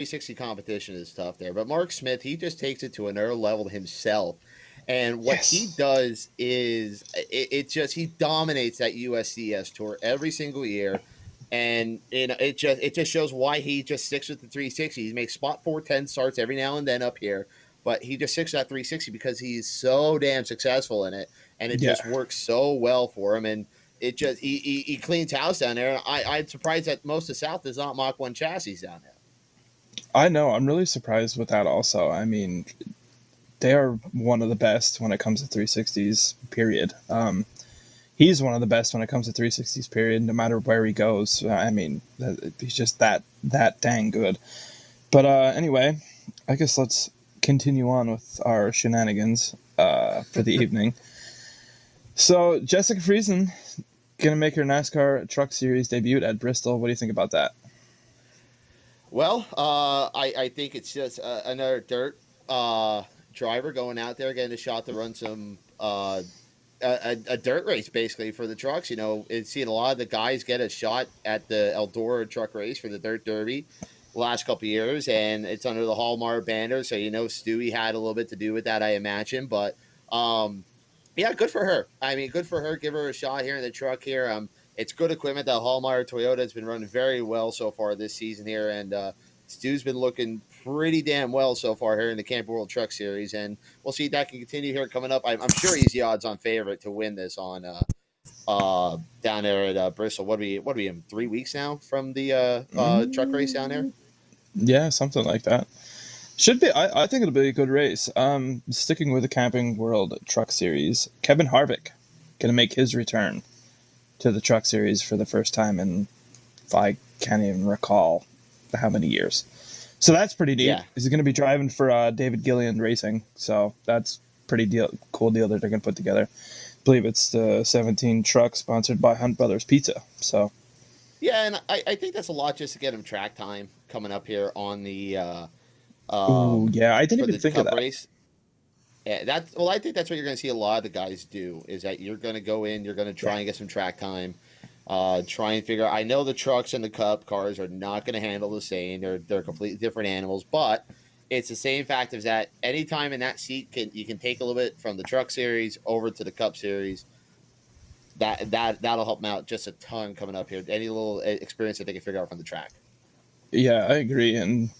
360 competition is tough there, but Mark Smith, he just takes it to another level himself. And what he Yes. does is he dominates that USCS tour every single year. And it just shows why he just sticks with the 360. He makes spot 410 starts every now and then up here, but he just sticks with that 360 because he's so damn successful in it, and it Yeah. just works so well for him. And he cleans house down there. I'm surprised that most of South is not Mach 1 chassis down there. I know. I'm really surprised with that also. I mean, they are one of the best when it comes to 360s, period. He's one of the best when it comes to 360s, period, no matter where he goes. I mean, he's just that dang good. But anyway, I guess let's continue on with our shenanigans for the evening. So, Jessica Friesen going to make her NASCAR Truck Series debut at Bristol. What do you think about that? Well, I think it's just another dirt driver going out there getting a shot to run some a dirt race basically for the trucks. You know, it's seen a lot of the guys get a shot at the Eldora truck race for the Dirt Derby the last couple of years, and it's under the Hallmark banner. So you know, Stewie had a little bit to do with that, I imagine. But yeah, good for her. I mean, good for her. Give her a shot here in the truck here. It's good equipment. That Hallmark Toyota has been running very well so far this season here, and Stu's been looking pretty damn well so far here in the Camp World Truck Series, and we'll see if that can continue here coming up. I'm sure he's the odds-on favorite to win this on down there at Bristol. What are we in 3 weeks now from the truck race down there? Yeah, something like that. Should be. I think it'll be a good race. Sticking with the Camping World Truck Series, Kevin Harvick gonna make his return to the Truck Series for the first time in I can't even recall how many years. So that's pretty neat. Yeah. He's gonna be driving for David Gilliland Racing. So that's pretty cool deal that they're gonna put together. I believe it's the 17 truck sponsored by Hunt Brothers Pizza. So Yeah, and I think that's a lot just to get him track time coming up here on the ooh yeah, I didn't for even the think of Cup that. race. Yeah, I think that's what you're going to see a lot of the guys do is that you're going to go in, you're going to Yeah. try and get some track time, try and figure. I know the trucks and the Cup cars are not going to handle the same; they're completely different animals, but it's the same fact is that anytime in that seat you can take a little bit from the Truck Series over to the Cup Series. That'll help them out just a ton coming up here. Any little experience that they can figure out from the track. Yeah, I agree. And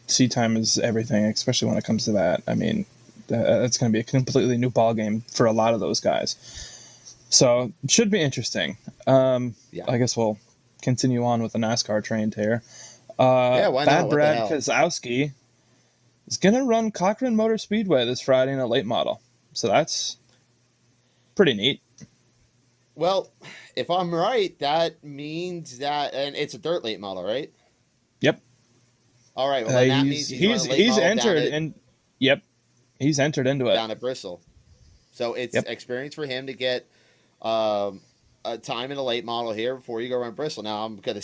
seat time is everything, especially when it comes to that. I mean, that's going to be a completely new ball game for a lot of those guys. So it should be interesting. Yeah, I guess we'll continue on with the NASCAR train here. yeah. Why not? Bad What the Brad hell? Kozlowski is going to run Cochrane Motor Speedway this Friday in a late model. So that's pretty neat. Well, if I'm right, that means that, and it's a dirt late model, right? Yep. All right. Well, then that He's means he's running a late he's model entered in. Yep. He's entered into it. down at Bristol. So it's Yep. experience for him to get um, a time in a late model here before you go run Bristol. Now I'm gonna,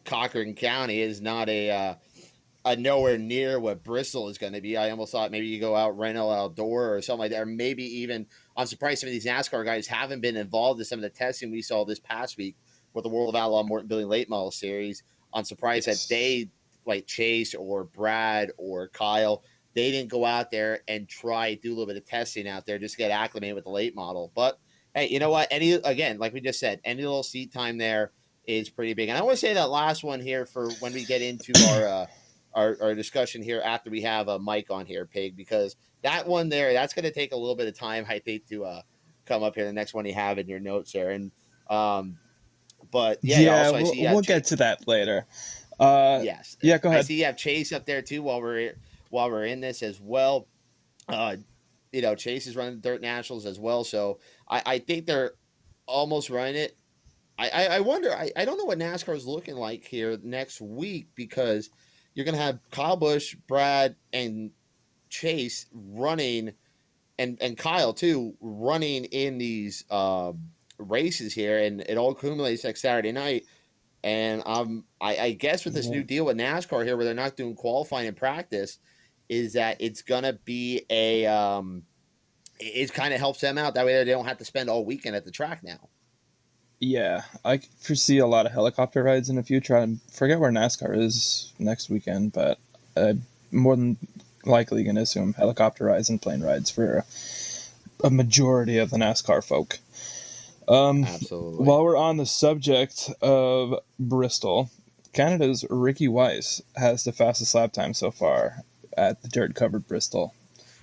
Cochrane County is not a nowhere near what Bristol is going to be. I almost thought maybe you go out Reno Outdoor or something like that, or maybe even I'm surprised some of these NASCAR guys haven't been involved in some of the testing we saw this past week with the World of Outlaw Morton Building Late Model Series. I'm surprised that Yes. they like Chase or Brad or Kyle. They didn't go out there and try do a little bit of testing out there just to get acclimated with the late model. But hey, you know what? Any again, like we just said, any little seat time there is pretty big. And I want to say that last one here for when we get into our discussion here after we have a mic on here, Pig, because that one there, that's going to take a little bit of time, I think, to come up here. The next one you have in your notes there. And, but yeah, Yeah, also I we'll see, we'll get to that later. yes, Yeah, go I ahead. see you have Chase up there too while we're in this as well. Uh, Chase is running Dirt Nationals as well. So I think they're almost running it. I wonder. I don't know what NASCAR is looking like here next week because you're going to have Kyle Busch, Brad, and Chase running, and Kyle too running in these races here, and it all accumulates next Saturday night. And I guess with this Yeah. new deal with NASCAR here, where they're not doing qualifying and practice, is that it's gonna be it kind of helps them out that way they don't have to spend all weekend at the track now. Yeah, I foresee a lot of helicopter rides in the future. I forget where NASCAR is next weekend, but More than likely going to assume helicopter rides and plane rides for a majority of the NASCAR folk. Absolutely. While we're on the subject of Bristol, Canada's Ricky Weiss has the fastest lap time so far at the dirt-covered Bristol.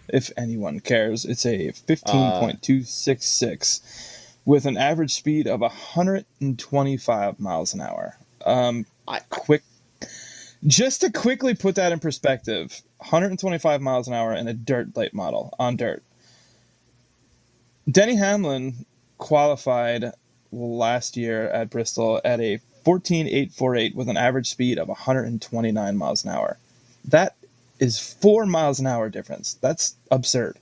If anyone cares, it's a Uh, 15.266 with an average speed of 125 miles an hour. I Quick, just to quickly put that in perspective, 125 miles an hour in a dirt late model on dirt. Denny Hamlin qualified last year at Bristol at a 14.848 with an average speed of 129 miles an hour. That is 4 miles an hour difference. That's absurd.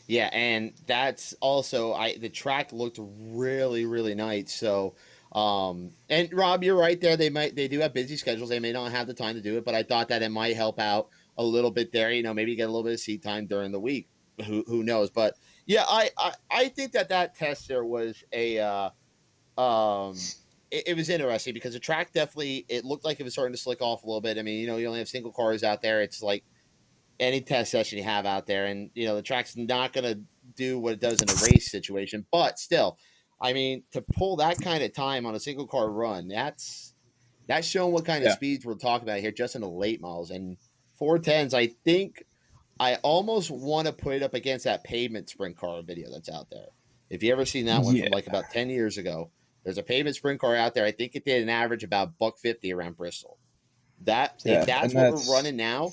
Yeah, and that's also the track looked really, really nice. So and Rob, you're right there. They do have busy schedules. They may not have the time to do it, but I thought that it might help out a little bit there. Maybe get a little bit of seat time during the week. Who knows? But yeah, I think that test there was it was interesting because the track definitely it looked like it was starting to slick off a little bit. I mean, you only have single cars out there. It's like any test session you have out there, and the track's not going to do what it does in a race situation. But still, I mean, to pull that kind of time on a single car run, that's showing what kind of Yeah. speeds we're talking about here, just in the late models and 410s. I think I almost want to put it up against that pavement sprint car video that's out there. If you ever seen that one Yeah. from like about 10 years ago, there's a pavement sprint car out there. I think it did an average about $150 around Bristol. That if Yeah. And that's what we're that's running now,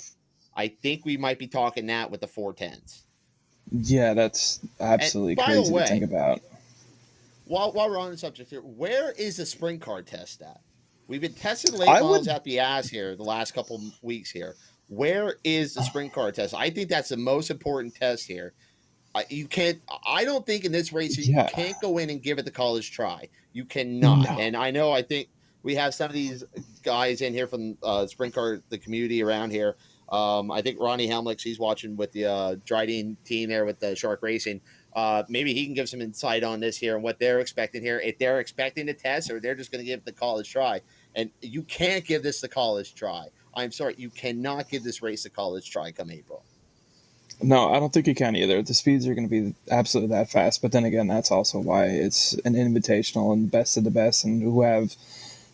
I think we might be talking that with the 410s. yeah, that's And absolutely by the crazy to think way, about. while we're on the subject here, where is the sprint car test at? We've been testing late I models would out the ass here the last couple weeks here. Where is the sprint car test? I think that's the most important test here. You can't. I don't think in this race you yeah. can't go in and give it the college try. You cannot. No. And I know. I think we have some of these guys in here from sprint car the community around here. I think Ronnie Helmlicks, he's watching with the Dryden team there with the Shark Racing. Maybe he can give some insight on this here and what they're expecting here. If they're expecting the test or they're just going to give the college try. And you can't give this the college try. I'm sorry, you cannot give this race a college try come April. No, I don't think you can either. The speeds are going to be absolutely that fast. But then again, that's also why it's an invitational, and best of the best and who have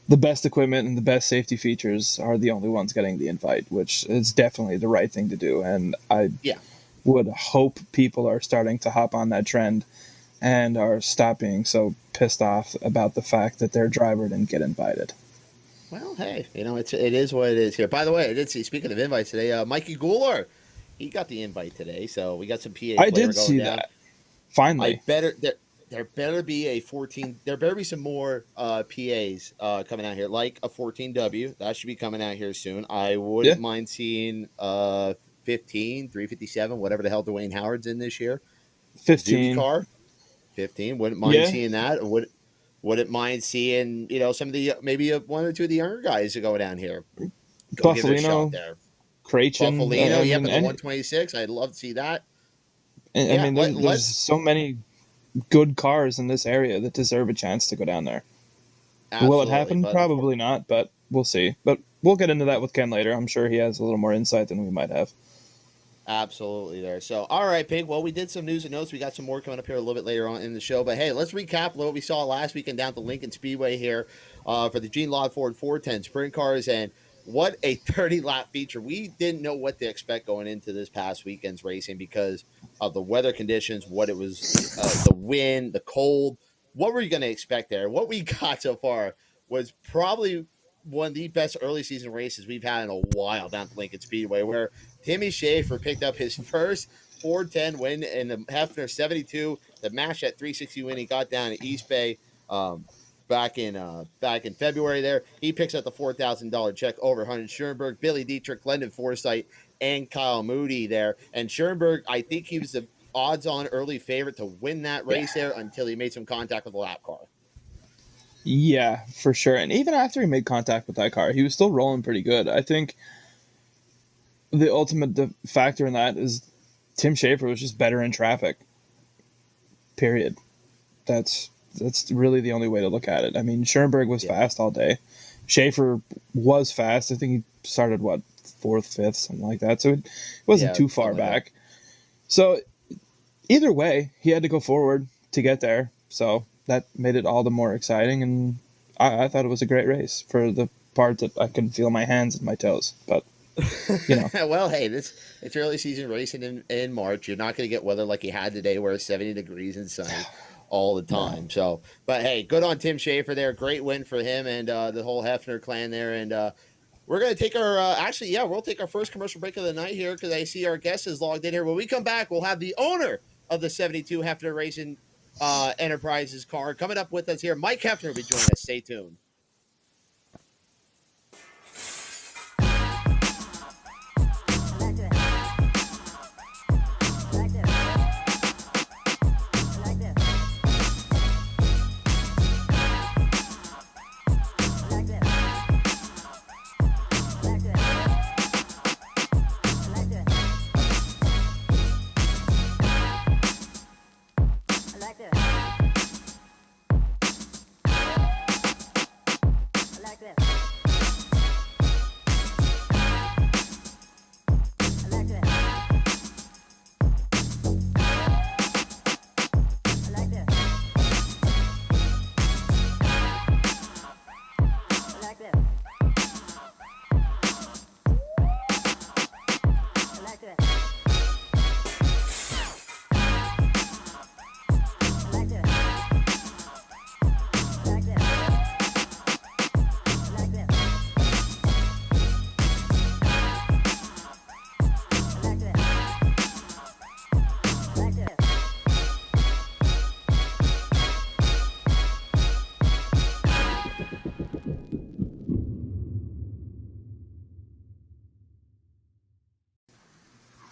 the best equipment and the best safety features are the only ones getting the invite, which is definitely the right thing to do. And I Yeah. would hope people are starting to hop on that trend and are stop being so pissed off about the fact that their driver didn't get invited. Well, hey, it is what it is here. By the way, I did see. Speaking of invites today, Mikey Gular, he got the invite today, so we got some PA I flavor did going see down. that. Finally. There better be a 14. There better be some more PAs coming out here, like a 14W. That should be coming out here soon. I Yeah. wouldn't mind seeing 15, 357, whatever the hell Dwayne Howard's in this year. Zuby 15. car, 15. Wouldn't mind Yeah. seeing that. Wouldn't mind seeing some of the maybe one or two of the younger guys to go down here. Go give it a shot Buffalino, there. Krachin. Buffalino, I yep, mean, at the and 126. I'd love to see that. I Yeah, mean, there's let's so many good cars in this area that deserve a chance to go down there. Will it absolutely. happen? But Probably not, but we'll see. But we'll get into that with Ken later. I'm sure he has a little more insight than we might have. absolutely there. So, all right, Pig. Well, we did some news and notes. We got some more coming up here a little bit later on in the show. But hey, let's recap what we saw last weekend down at the Lincoln Speedway here for the Gene Law Ford 410 sprint cars. And what a 30-lap feature. We didn't know what to expect going into this past weekend's racing because of the weather conditions, what it was, the wind, the cold. What were you going to expect there? What we got so far was probably one of the best early season races we've had in a while down at Lincoln Speedway, where Timmy Schaefer picked up his first 410 win in the Heffner 72, the match at 360 win. He got down at East Bay back in February there. He picks up the $4,000 check over Hunter Schoenberg, Billy Dietrich, Glendon Forsythe, and Kyle Moody there. And Schoenberg, I think he was the odds-on early favorite to win that race there until he made some contact with the lap car. Yeah, for sure. And even after he made contact with that car, he was still rolling pretty good. I think the ultimate factor in that is Tim Schaefer was just better in traffic. Period. That's really the only way to look at it. I mean, Schoenberg was fast all day. Schaefer was fast. I think he started 4th, 5th, something like that. So it wasn't too far back. So either way, he had to go forward to get there. So that made it all the more exciting. And I thought it was a great race for the part that I couldn't feel my hands and my toes. But, Well, hey, it's early season racing in March. You're not going to get weather like you had today where it's 70 degrees and sunny all the time. So, but hey, good on Tim Schaefer there. Great win for him and the whole Heffner clan there. And we're going to take our, we'll take our first commercial break of the night here because I see our guest is logged in here. When we come back, we'll have the owner of the 72 Heffner Racing Enterprises car coming up with us here. Mike Heffner will be joining us. Stay tuned.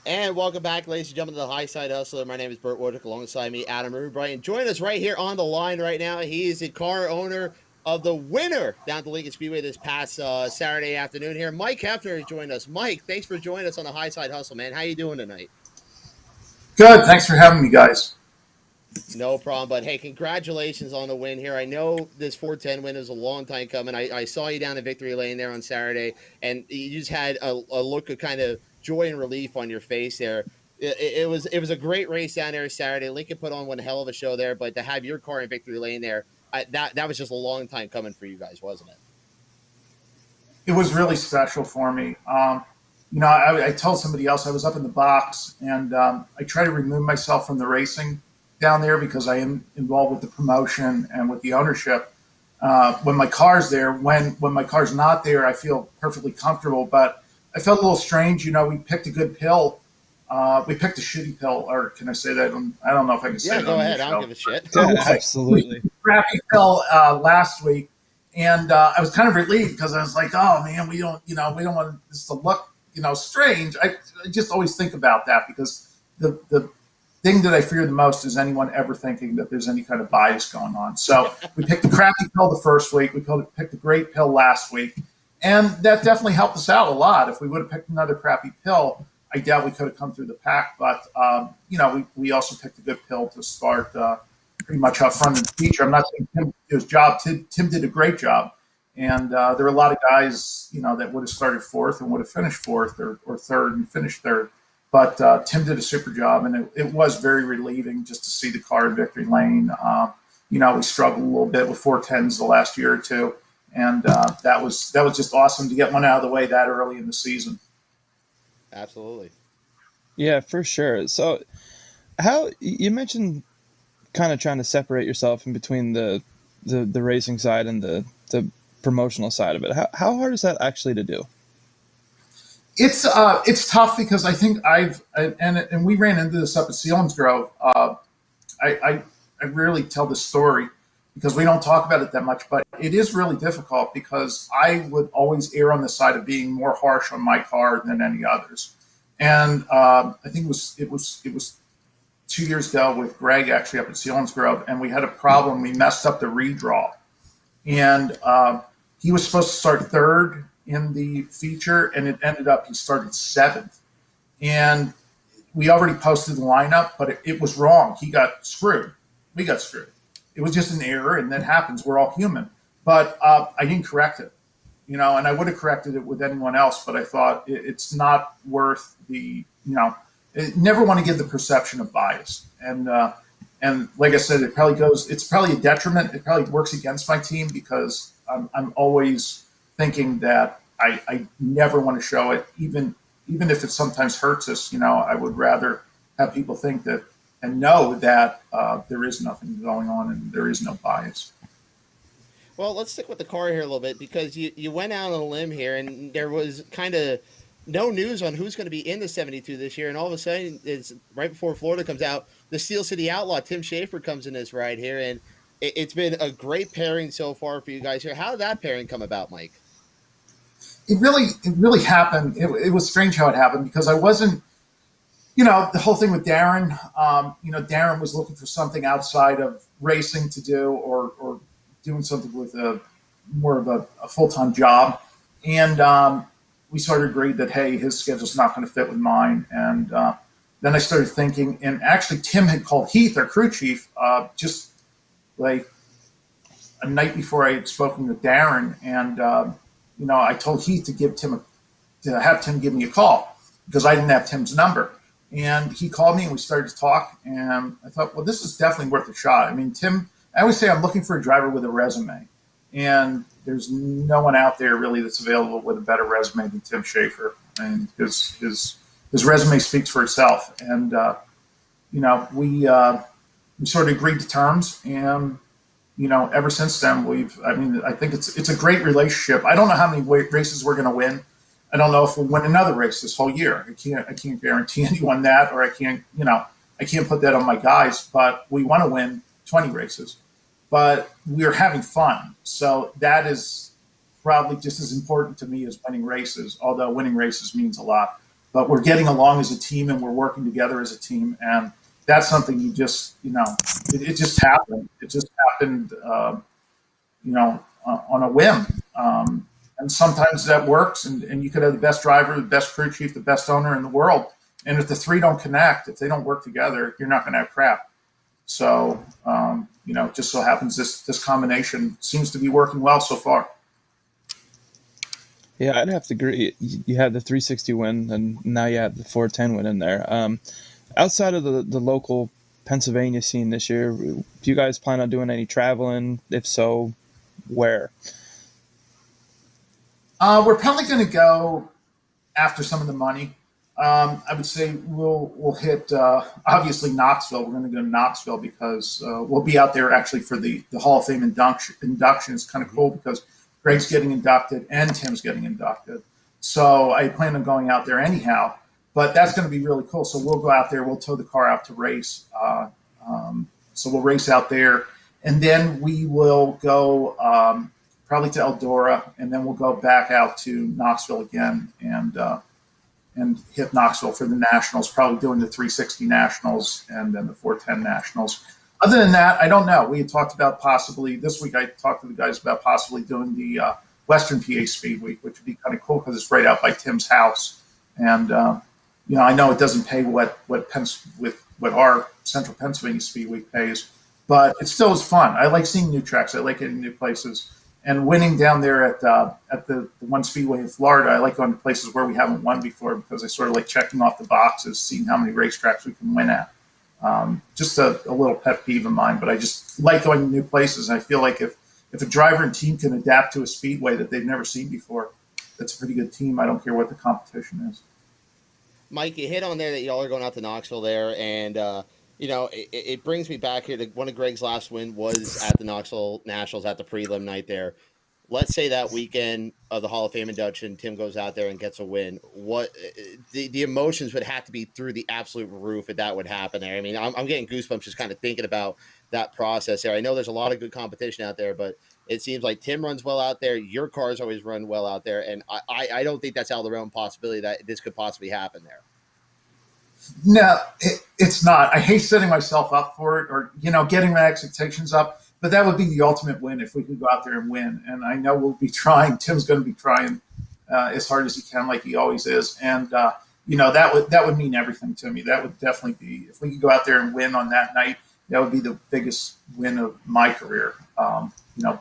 And welcome back, ladies and gentlemen, to the Highside Hustler. My name is Bert Woodrick. Alongside me, Adam Rubright. Join us right here on the line right now. He is the car owner of the winner down at the Lincoln Speedway this past Saturday afternoon here. Mike Heffner has joined us. Mike, thanks for joining us on the Highside Hustle, man. How you doing tonight? Good. Thanks for having me, guys. No problem. But, hey, congratulations on the win here. I know this 410 win is a long time coming. I saw you down in Victory Lane there on Saturday, and you just had a look of kind of joy and relief on your face there. It was a great race down there Saturday. Lincoln put on one hell of a show there, but to have your car in Victory Lane there, that was just a long time coming for you guys, wasn't it? It was really special for me. I told somebody else I was up in the box, and I try to remove myself from the racing down there because I am involved with the promotion and with the ownership. When my car's there, when my car's not there, I feel perfectly comfortable, but I felt a little strange. We picked a good pill. We picked a shitty pill, or can I say that? I don't know if I can say that. Yeah, go ahead. I don't give a shit. Yeah, absolutely. Crappy pill last week, and I was kind of relieved because I was like, oh man, we don't want this to look, strange. I just always think about that because the thing that I fear the most is anyone ever thinking that there's any kind of bias going on. So we picked a crappy pill the first week. We picked a great pill last week. And that definitely helped us out a lot. If we would have picked another crappy pill, I doubt we could have come through the pack. But, we also picked a good pill to start pretty much up front in the feature. I'm not saying Tim did his job. Tim did a great job. And there were a lot of guys, that would have started 4th and would have finished 4th or 3rd and finished 3rd. But Tim did a super job, and it was very relieving just to see the car in Victory Lane. We struggled a little bit with 410s the last year or two. And that was just awesome to get one out of the way that early in the season. Absolutely. Yeah, for sure. So how you mentioned kind of trying to separate yourself in between the racing side and the promotional side of it. How hard is that actually to do? It's tough because I think and we ran into this up at Selinsgrove. I rarely tell this story because we don't talk about it that much, but it is really difficult because I would always err on the side of being more harsh on my car than any others. And I think it was 2 years ago with Greg actually up at Selinsgrove, and we had a problem. We messed up the redraw, and he was supposed to start 3rd in the feature, and it ended up he started 7th. And we already posted the lineup, but it was wrong. He got screwed. We got screwed. It was just an error, and that happens. We're all human. But I didn't correct it. and I would have corrected it with anyone else, but I thought it's not worth never want to give the perception of bias. And like I said, it's probably a detriment. It probably works against my team because I'm always thinking that I never want to show it, even if it sometimes hurts us. I would rather have people think that and know that there is nothing going on and there is no bias. Well, let's stick with the car here a little bit because you went out on a limb here, and there was kind of no news on who's going to be in the 72 this year, and all of a sudden, it's right before Florida comes out, the Steel City Outlaw, Tim Schaefer, comes in this ride here, and it's been a great pairing so far for you guys here. How did that pairing come about, Mike? It really happened. It was strange how it happened because I wasn't, the whole thing with Darren. Darren was looking for something outside of racing to do, or doing something with more of a full-time job, and we sort of agreed that, hey, his schedule's not going to fit with mine. And then I started thinking, and actually Tim had called Heath, our crew chief, just like a night before I had spoken with Darren. And, I told Heath to have Tim give me a call because I didn't have Tim's number. And he called me and we started to talk. And I thought, well, this is definitely worth a shot. I mean, Tim, I always say I'm looking for a driver with a resume. And there's no one out there really that's available with a better resume than Tim Schaefer. And his resume speaks for itself. And, we sort of agreed to terms. And, ever since then, I think it's a great relationship. I don't know how many races we're going to win. I don't know if we'll win another race this whole year. I can't guarantee anyone that, or I can't put that on my guys, but we want to win 20 races. But we're having fun. So that is probably just as important to me as winning races, although winning races means a lot. But we're getting along as a team and we're working together as a team. And that's something you just, it just happened. It just happened, on a whim. And sometimes that works. And you could have the best driver, the best crew chief, the best owner in the world. And if the three don't connect, if they don't work together, you're not going to have crap. So, it just so happens this combination seems to be working well so far. Yeah, I'd have to agree. You had the 360 win, and now you have the 410 win in there. Outside of the local Pennsylvania scene this year, do you guys plan on doing any traveling? If so, where? We're probably going to go after some of the money. I would say we'll hit obviously Knoxville. We're going to go to Knoxville because we'll be out there actually for the Hall of Fame induction. It's kind of cool because Greg's getting inducted and Tim's getting inducted. So I plan on going out there anyhow, but that's going to be really cool. So we'll go out there. We'll tow the car out to race. So we'll race out there, and then we will go probably to Eldora, and then we'll go back out to Knoxville again and hit Knoxville for the Nationals, probably doing the 360 Nationals and then the 410 Nationals. Other than that, I don't know. We had talked about possibly, this week I talked to the guys about possibly doing the Western PA Speed Week, which would be kind of cool because it's right out by Tim's house. And, I know it doesn't pay what our Central Pennsylvania Speed Week pays, but it still is fun. I like seeing new tracks. I like getting new places. And winning down there at the one speedway in Florida, I like going to places where we haven't won before because I sort of like checking off the boxes, seeing how many racetracks we can win at. Just a little pet peeve of mine, but I just like going to new places. And I feel like if a driver and team can adapt to a speedway that they've never seen before, that's a pretty good team. I don't care what the competition is. Mike, you hit on there that y'all are going out to Knoxville there, and it brings me back here to one of Greg's last win was at the Knoxville Nationals at the prelim night there. Let's say that weekend of the Hall of Fame induction, Tim goes out there and gets a win. What the emotions would have to be through the absolute roof if that would happen there. I mean, I'm getting goosebumps just kind of thinking about that process there. I know there's a lot of good competition out there, but it seems like Tim runs well out there. Your cars always run well out there, and I don't think that's out of the realm of possibility that this could possibly happen there. No, it's not. I hate setting myself up for it or, getting my expectations up, but that would be the ultimate win if we could go out there and win. And I know we'll be trying. Tim's going to be trying as hard as he can, like he always is. And, that would mean everything to me. That would definitely be, if we could go out there and win on that night, that would be the biggest win of my career.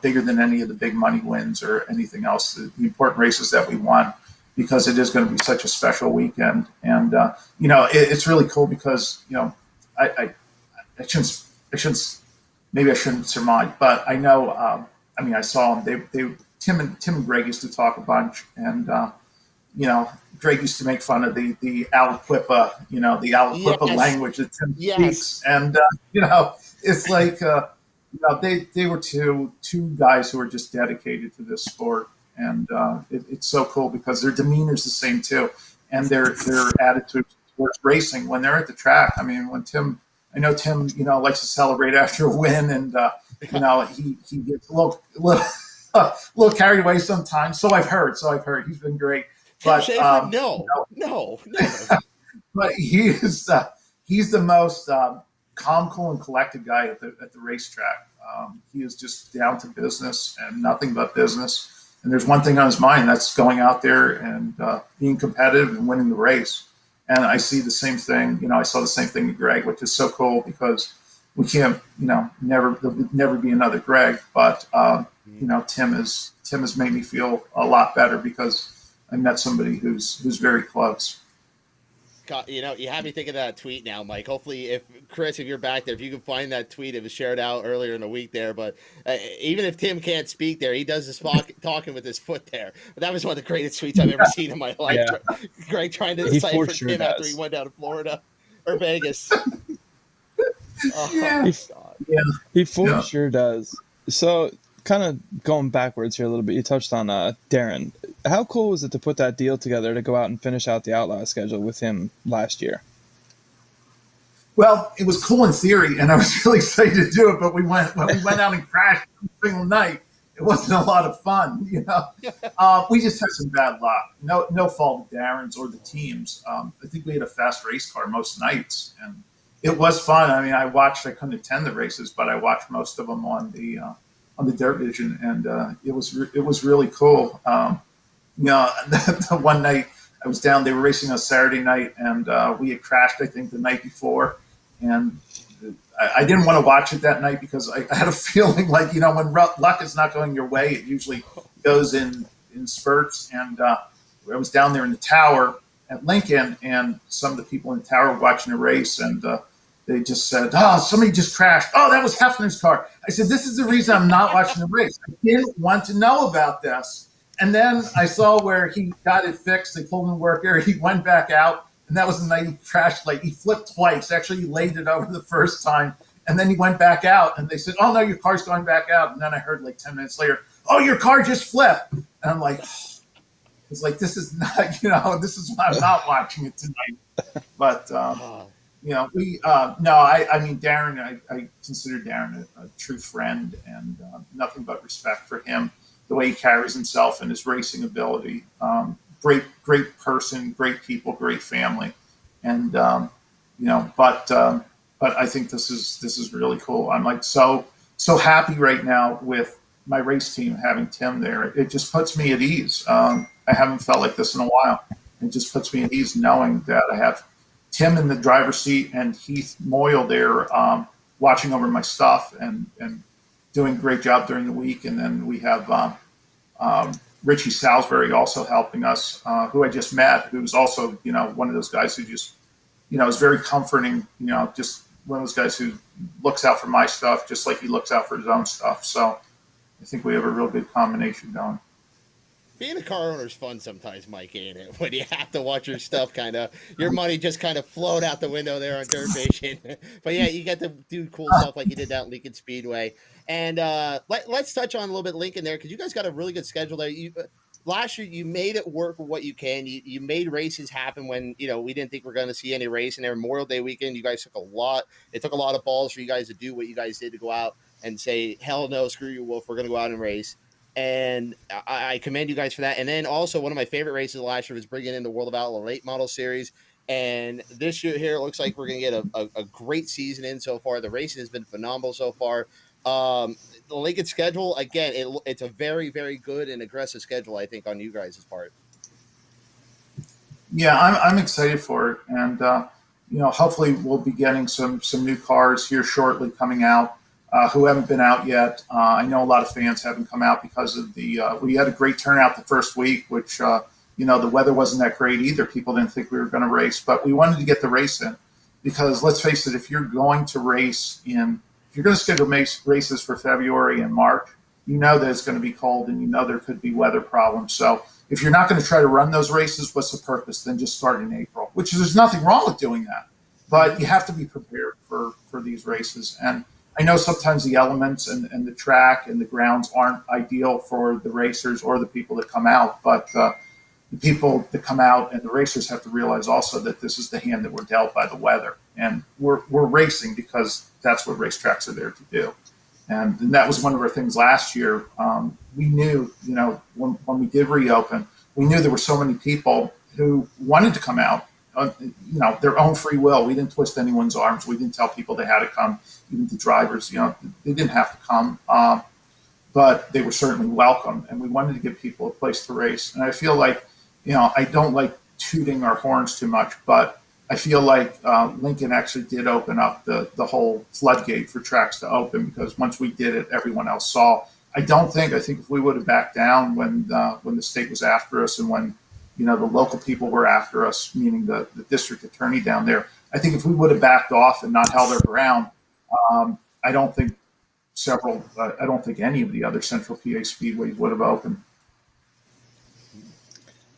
bigger than any of the big money wins or anything else, the important races that we won, because it is going to be such a special weekend. And, it's really cool because, I shouldn't, maybe I shouldn't surmise, but I know, I saw them, Tim and Greg used to talk a bunch, and, Greg used to make fun of the Aliquippa, the Aliquippa Yes. language that Tim Yes. speaks. And, it's like, they were two guys who are just dedicated to this sport. And it's so cool because their demeanor is the same too. And their attitude towards racing when they're at the track. I mean, I know Tim, likes to celebrate after a win, and, he gets a little carried away sometimes. So I've heard. He's been great. Tim But Schaefer, no. but he's the most calm, cool, and collected guy at the racetrack. He is just down to business and nothing but business. And there's one thing on his mind, that's going out there and being competitive and winning the race. And I see the same thing. I saw the same thing with Greg, which is so cool because we can't, there'll never be another Greg. But Tim has made me feel a lot better because I met somebody who's very close. God, you have me thinking of that tweet now, Mike. Hopefully, if you're back there, if you can find that tweet, it was shared out earlier in the week there. But even if Tim can't speak there, he does this talking with his foot there. But that was one of the greatest tweets I've ever seen in my life. Yeah. Greg trying to decipher Tim after he went down to Florida or Vegas. He sure does. So, kind of going backwards here a little bit, you touched on Darren. How cool was it to put that deal together to go out and finish out the Outlaw schedule with him last year? Well, it was cool in theory, and I was really excited to do it. But when we went out and crashed every single night, it wasn't a lot of fun. We just had some bad luck. No fault of Darren's or the team's. I think we had a fast race car most nights, and it was fun. I mean, I couldn't attend the races, but I watched most of them on the dirt vision, and it was really cool. The one night I was down, they were racing on Saturday night, and we had crashed, I think, the night before. And I didn't want to watch it that night because I had a feeling like, when luck is not going your way, it usually goes in spurts. And I was down there in the tower at Lincoln, and some of the people in the tower were watching the race, and they just said, "Oh, somebody just crashed. Oh, that was Heffner's car." I said, "This is the reason I'm not watching the race. I didn't want to know about this." And then I saw where he got it fixed. They told him to work there. He went back out, and that was the night he crashed. Like, he flipped twice. Actually, he laid it over the first time, and then he went back out. And they said, "Oh no, your car's going back out." And then I heard like 10 minutes later, "Oh, your car just flipped." And I'm like, it's like, this is not, this is why I'm not watching it tonight. But I mean, Darren, I consider Darren a true friend, and nothing but respect for him. The way he carries himself and his racing ability, great person, great people, great family, and but I think this is really cool. I'm like so happy right now with my race team having Tim there. It just puts me at ease. I haven't felt like this in a while. It just puts me at ease knowing that I have Tim in the driver's seat and Heath Moyle there watching over my stuff and doing a great job during the week. And then we have Richie Salisbury also helping us, who I just met, who's also, one of those guys who just, is very comforting, just one of those guys who looks out for my stuff just like he looks out for his own stuff. So I think we have a real good combination going. Being a car owner is fun sometimes, Mike, ain't it? When you have to watch your stuff your money just kind of float out the window there on dirt vision. But yeah, you get to do cool stuff like you did down at Lincoln Speedway. And let's touch on a little bit Lincoln there, because you guys got a really good schedule there. Last year, you made it work with what you can. You made races happen when, we didn't think we were going to see any racing there. Memorial Day weekend, you guys took it took a lot of balls for you guys to do what you guys did, to go out and say, hell no, screw you, Wolf, we're going to go out and race. And I commend you guys for that. And then also, one of my favorite races last year was bringing in the World of Outlaw Late Model Series. And this year here, it looks like we're going to get a great season in so far. The racing has been phenomenal so far. The Lincoln schedule, again, it's a very, very good and aggressive schedule, I think, on you guys' part. Yeah, I'm excited for it. And, hopefully we'll be getting some new cars here shortly coming out. who haven't been out yet. I know a lot of fans haven't come out because of we had a great turnout the first week, which, the weather wasn't that great either. People didn't think we were going to race, but we wanted to get the race in because let's face it, if you're going to schedule races for February and March, you know that it's going to be cold and you know there could be weather problems. So if you're not going to try to run those races, what's the purpose? Then just start in April, which is, there's nothing wrong with doing that. But you have to be prepared for these races. And I know sometimes the elements and the track and the grounds aren't ideal for the racers or the people that come out. But the people that come out and the racers have to realize also that this is the hand that we're dealt by the weather. And we're racing because that's what racetracks are there to do. And that was one of our things last year. We knew, when we did reopen, we knew there were so many people who wanted to come out, their own free will. We didn't twist anyone's arms. We didn't tell people they had to come. Even the drivers, they didn't have to come, but they were certainly welcome. And we wanted to give people a place to race. And I feel like, I don't like tooting our horns too much, but I feel like Lincoln actually did open up the whole floodgate for tracks to open, because once we did it, everyone else saw. I think if we would have backed down when the state was after us and when the local people were after us, meaning the district attorney down there, I think if we would have backed off and not held our ground, I don't think any of the other Central PA speedways would have opened.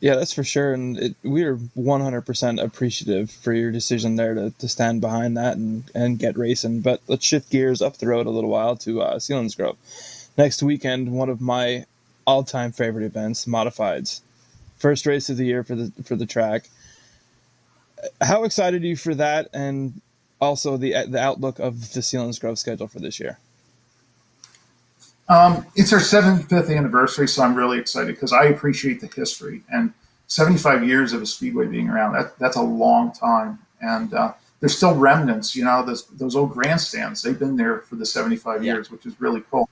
Yeah, that's for sure. And we are 100% appreciative for your decision there to stand behind that and get racing. But let's shift gears up the road a little while to Selinsgrove. Next weekend, one of my all-time favorite events, Modifieds. First race of the year for the track. How excited are you for that, and also the outlook of the Selinsgrove schedule for this year? It's our 75th anniversary, so I'm really excited because I appreciate the history. And 75 years of a speedway being around, that's a long time. And there's still remnants, those old grandstands. They've been there for the 75 years, which is really cool.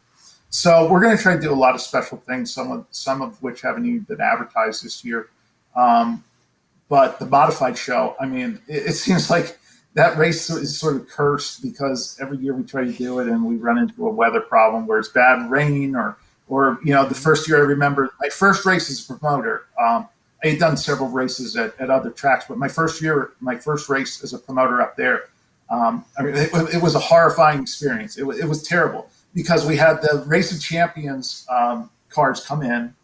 So we're going to try to do a lot of special things, some of which haven't even been advertised this year. But the modified show, it seems like that race is sort of cursed because every year we try to do it and we run into a weather problem where it's bad rain or the first year I remember my first race as a promoter. I had done several races at other tracks, but my first race as a promoter up there, it was a horrifying experience. It was terrible because we had the Race of Champions cars come in,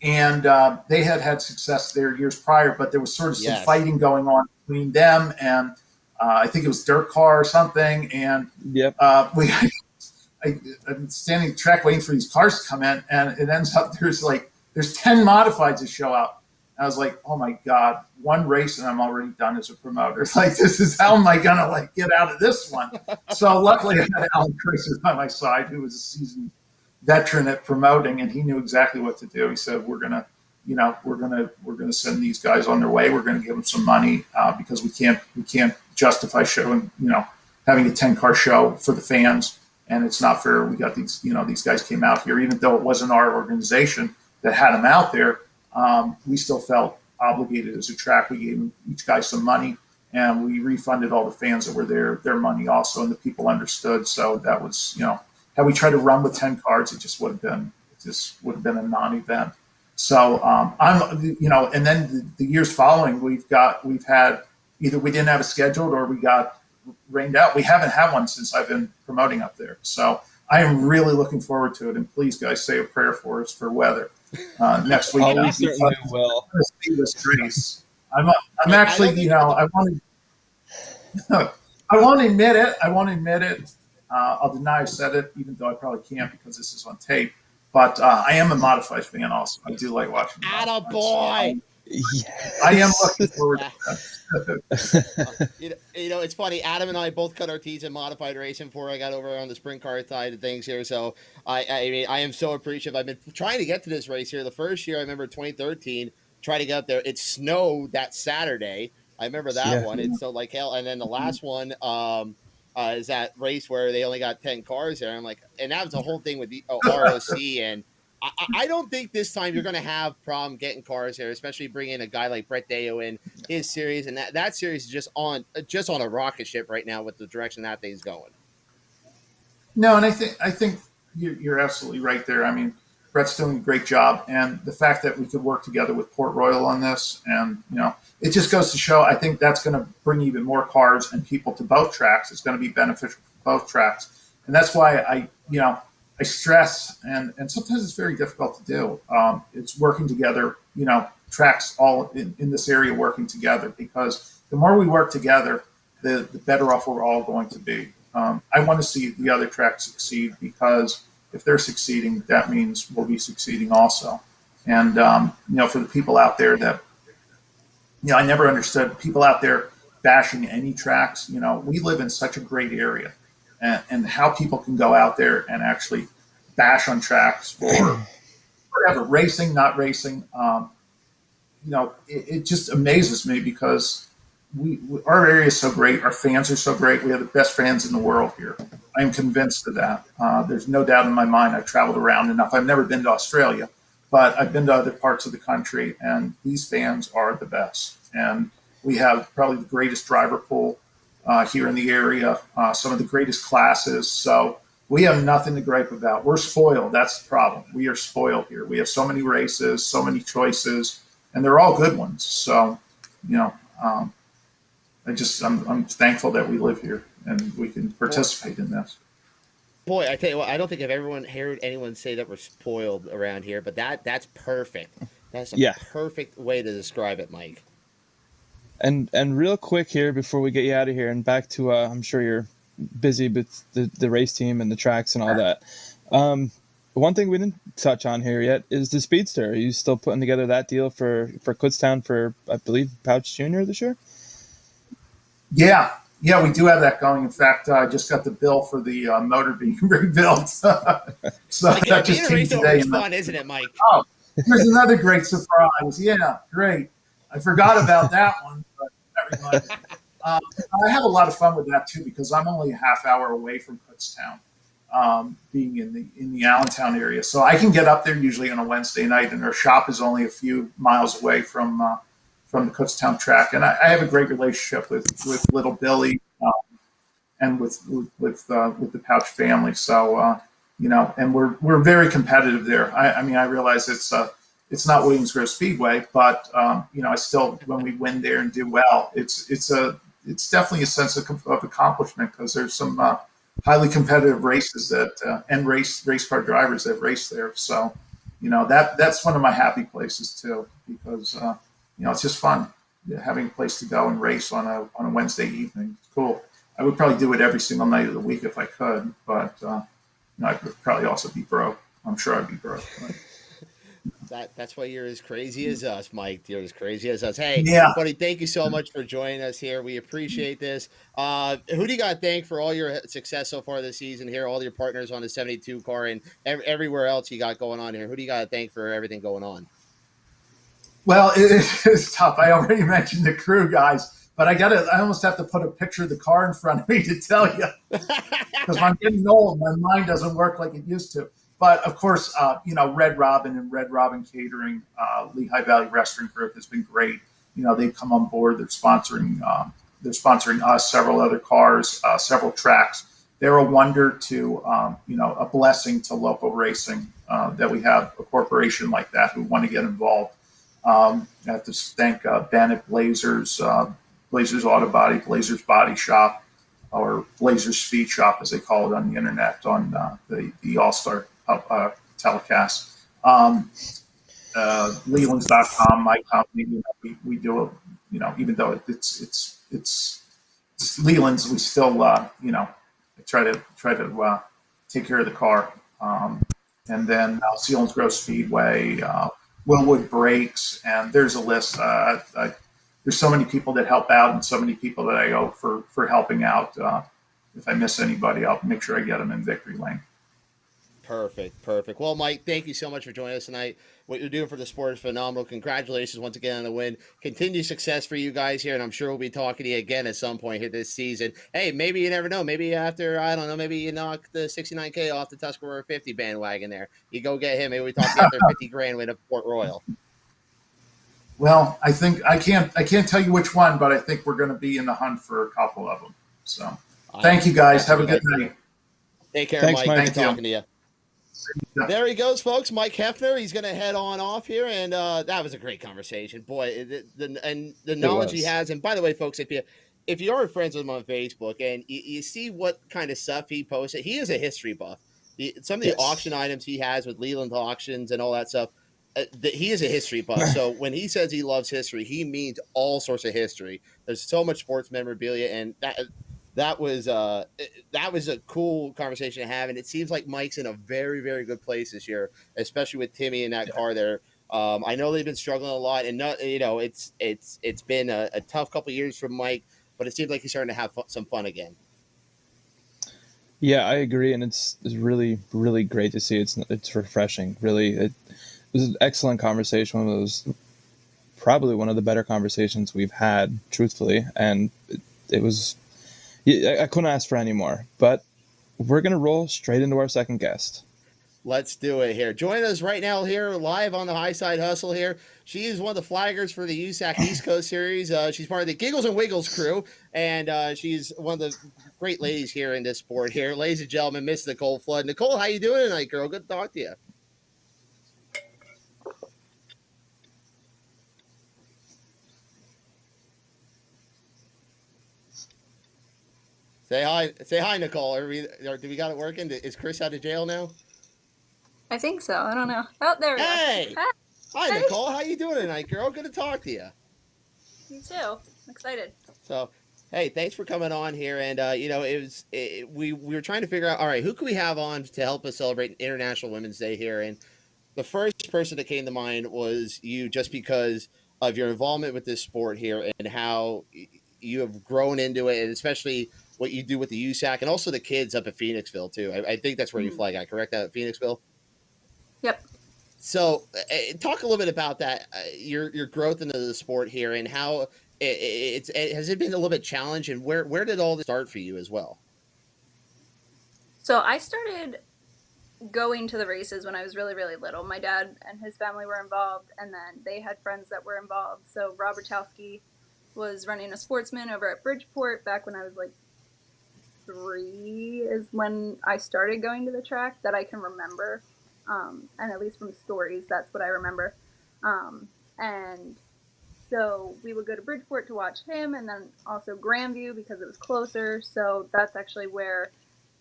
and they had success there years prior, but there was sort of some fighting going on between them and I think it was Dirt Car or something. And I'm standing at the track waiting for these cars to come in, and it ends up there's 10 modifieds that show up. I was like, oh my God, one race and I'm already done as a promoter. It's like, how am I going to get out of this one? So luckily I had Alan Tracer by my side, who was a seasoned veteran at promoting, and he knew exactly what to do. He said, we're going to send these guys on their way. We're going to give them some money because we can't justify showing, having a 10-car show for the fans. And it's not fair. We got these guys came out here, even though it wasn't our organization that had them out there. We still felt obligated as a track. We gave each guy some money, and we refunded all the fans that were there their money also, and the people understood. So that was, had we tried to run with 10 cars, it just would have been a non-event. So and then the years following, we've had either we didn't have a scheduled or we got rained out. We haven't had one since I've been promoting up there. So I am really looking forward to it. And please, guys, say a prayer for us for weather next week. We certainly will. See this race. I'm actually, I won't admit it. I'll deny I said it, even though I probably can't because this is on tape. But I am a modified fan also. I do like watching. Attaboy! I am looking forward to that. It's funny. Adam and I both cut our teeth in modified racing before I got over on the sprint car side of things here. So I am so appreciative. I've been trying to get to this race here. The first year I remember 2013, trying to get up there. It snowed that Saturday. I remember that one. It snowed like hell. And then the last one is that race where they only got 10 cars there. I'm like, and that was the whole thing with the ROC. And I don't think this time you're going to have problem getting cars there, especially bringing a guy like Brett Deyo in his series. And that series is just on a rocket ship right now with the direction that thing's going. No, and I think you're absolutely right there. I mean, Brett's doing a great job, and the fact that we could work together with Port Royal on this, and it just goes to show. I think that's going to bring even more cars and people to both tracks. It's going to be beneficial for both tracks, and that's why I stress, and sometimes it's very difficult to do. It's working together. Tracks all in this area working together, because the more we work together, the better off we're all going to be. I want to see the other tracks succeed, because if they're succeeding, that means we'll be succeeding also. And for the people out there that I never understood people out there bashing any tracks. We live in such a great area, and how people can go out there and actually bash on tracks for whatever, racing, not racing. It just amazes me, because our area is so great. Our fans are so great. We have the best fans in the world here. I am convinced of that. There's no doubt in my mind. I've traveled around enough. I've never been to Australia, but I've been to other parts of the country, and these fans are the best. And we have probably the greatest driver pool here in the area, some of the greatest classes. So we have nothing to gripe about. We're spoiled. That's the problem. We are spoiled here. We have so many races, so many choices, and they're all good ones. So, I'm thankful that we live here and we can participate in this. Boy, I tell you what, I don't think I've ever heard anyone say that we're spoiled around here, but that's perfect. That's a perfect way to describe it, Mike. And real quick here before we get you out of here and back to I'm sure you're busy with the race team and the tracks and all that. One thing we didn't touch on here yet is the Speedster. Are you still putting together that deal for Kutztown for, I believe, Pouch Junior this year? Yeah, we do have that going. In fact, I just got the bill for the motor being rebuilt. So that just came today. It's fun, isn't it, Mike? Oh, here's another great surprise. Yeah, great. I forgot about that one, but that reminded me. I have a lot of fun with that too, because I'm only a half hour away from Kutztown, being in the Allentown area. So I can get up there usually on a Wednesday night, and our shop is only a few miles away from the Kutztown track. And I have a great relationship with little Billy and with the Pouch family. So and we're very competitive there. I realize it's not Williams Grove Speedway, but I still, when we win there and do well, it's definitely a sense of accomplishment, because there's some highly competitive races that and race car drivers that race there. So that's one of my happy places too, because it's just fun having a place to go and race on a Wednesday evening. It's cool. I would probably do it every single night of the week if I could, but I could probably also be broke. I'm sure I'd be broke. That's why you're as crazy as us, Mike. You're as crazy as us. Hey, buddy, thank you so much for joining us here. We appreciate this. Who do you got to thank for all your success so far this season here, all your partners on the 72 car and everywhere else you got going on here? Who do you got to thank for everything going on? Well, it's tough. I already mentioned the crew guys, but I almost have to put a picture of the car in front of me to tell you, because I'm getting old. My mind doesn't work like it used to. But of course, Red Robin and Red Robin Catering, Lehigh Valley Restaurant Group has been great. They've come on board. They're sponsoring us, several other cars, several tracks. They're a wonder to, a blessing to local racing, that we have a corporation like that who want to get involved. I have to thank Bennett Blazers, Blazers Auto Body, Blazers Body Shop, or Blazers Speed Shop, as they call it on the internet, on the All-Star telecast. Lelands.com, my company, we do even though it's Lelands, we still try to take care of the car. And then Sealands Grove Speedway, Willwood Brakes, and there's a list. There's so many people that help out, and so many people that I owe for helping out. If I miss anybody, I'll make sure I get them in victory lane. Perfect. Well, Mike, thank you so much for joining us tonight. What you're doing for the sport is phenomenal. Congratulations once again on the win. Continued success for you guys here, and I'm sure we'll be talking to you again at some point here this season. Hey, maybe you never know. Maybe after, I don't know, maybe you knock the 69K off the Tuscarora 50 bandwagon there. You go get him. Maybe we talk after 50 grand win at Port Royal. Well, I think I can't tell you which one, but I think we're going to be in the hunt for a couple of them. So thank you guys. Have a good night. Take care, Thanks, Mike. Mike. Good talking to you. There he goes, folks. Mike Heffner. He's going to head on off here, and that was a great conversation, boy. The It knowledge he was. has, and by the way, folks, if you are friends with him on Facebook and you see what kind of stuff he posted, he is a history buff. Some of the Yes. auction items he has with Leland auctions and all that stuff, he is a history buff. So when he says he loves history, he means all sorts of history. There's so much sports memorabilia, and that was a cool conversation to have, and it seems like Mike's in a very, very good place this year, especially with Timmy in that Yeah. car there. I know they've been struggling a lot, and not, it's been a tough couple of years for Mike, but it seems like he's starting to have some fun again. Yeah, I agree, and it's really really great to see. It's refreshing. Really, it was an excellent conversation. It was probably one of the better conversations we've had, truthfully, and it was. I couldn't ask for any more. But we're gonna roll straight into our second guest. Let's do it here. Join us right now here live on the Highside Hustle here. She is one of the flaggers for the USAC East Coast Series. She's part of the Giggles and Wiggles crew, and she's one of the great ladies here in this sport here. Ladies and gentlemen, Miss Nicole Flood. Nicole, how you doing tonight, girl? Good to talk to you. Say hi, Nicole. Do we got it working? Is Chris out of jail now? I think so. I don't know. Oh, there we Hey, go. hi, Hey. Nicole. How you doing tonight, girl? Good to talk to you. You too. I'm excited. So, hey, thanks for coming on here. And we were trying to figure out, all right, who can we have on to help us celebrate International Women's Day here? And the first person that came to mind was you, just because of your involvement with this sport here and how you have grown into it, and especially what you do with the USAC and also the kids up at Phoenixville too. I think that's where you flag at, correct? Out at Phoenixville. Yep. So, talk a little bit about that, your growth into the sport here, and how has it been a little bit challenging, and where did all this start for you as well? So I started going to the races when I was really, really little. My dad and his family were involved, and then they had friends that were involved. So Rob Rachowski was running a Sportsman over at Bridgeport back when I was like 3 is when I started going to the track that I can remember. And at least from stories, that's what I remember. And so we would go to Bridgeport to watch him, and then also Grandview because it was closer. So that's actually where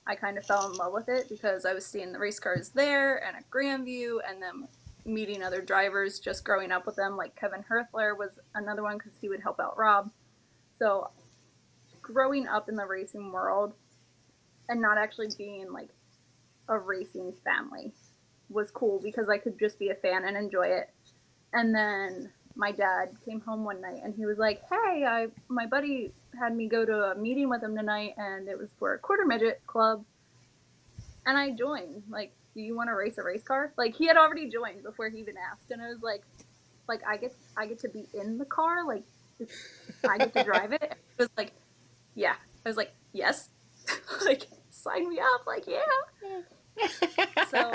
I kind of fell in love with it, because I was seeing the race cars there and at Grandview, and then meeting other drivers, just growing up with them. Like Kevin Herthler was another one because he would help out Rob. So growing up in the racing world and not actually being like a racing family was cool, because I could just be a fan and enjoy it. And then my dad came home one night and he was like, hey, my buddy had me go to a meeting with him tonight, and it was for a quarter midget club, and I joined. Like, do you want to race a race car? Like, he had already joined before he even asked, and I was like I get to be in the car, like I get to drive it. It was like, yeah. I was like, yes. Like, sign me up. Like, yeah. So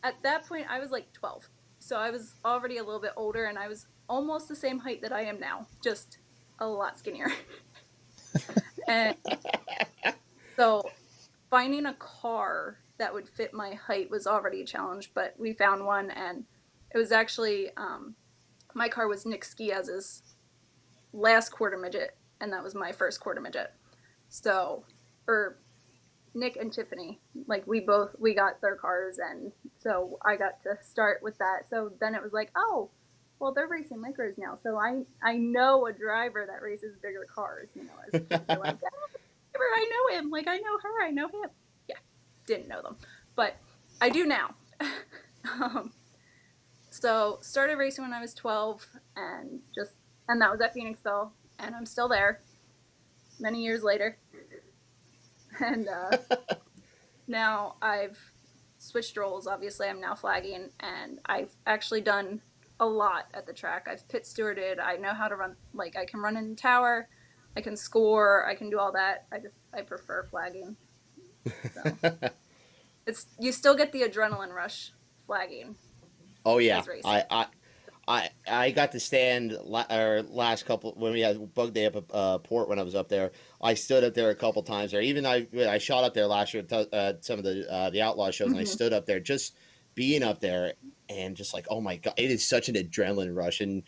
at that point I was like 12, so I was already a little bit older, and I was almost the same height that I am now, just a lot skinnier. And so finding a car that would fit my height was already a challenge, but we found one, and it was actually my car was Nick Skiaz's last quarter midget, and that was my first quarter midget. So, or Nick and Tiffany, like we got their cars, and so I got to start with that. So then it was like, oh, well, they're racing micros now, so I know a driver that races bigger cars, as kids are like, yeah, I know him, like I know her, I know him. Yeah, didn't know them, but I do now. So started racing when I was 12, and that was at Phoenixville, and I'm still there many years later. And now I've switched roles. Obviously, I'm now flagging, and I've actually done a lot at the track. I've pit stewarded. I know how to run. Like, I can run in the tower, I can score, I can do all that. I prefer flagging. So you still get the adrenaline ruch flagging. Oh yeah, I got to stand our last couple when we had bug day up at Port when I was up there. I stood up there a couple times there. Even I shot up there last year at some of the outlaw shows, and I Mm-hmm. stood up there just being up there and just like, oh my god, it is such an adrenaline rush. And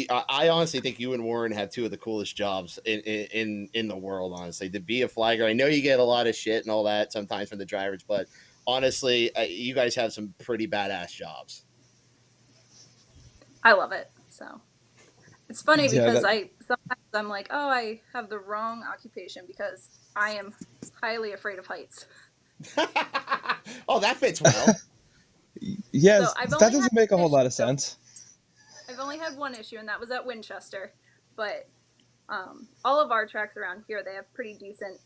I honestly think you and Warren have two of the coolest jobs in the world. Honestly, to be a flagger, I know you get a lot of shit and all that sometimes from the drivers, but honestly, you guys have some pretty badass jobs. I love it. So it's funny Yeah, because that sometimes I'm like, oh, I have the wrong occupation because I am highly afraid of heights. Oh, that fits well. So yes, I've that only had doesn't make a one whole lot issue. of sense. I've only had one issue, and that was at Winchester. But all of our tracks around here, they have pretty decent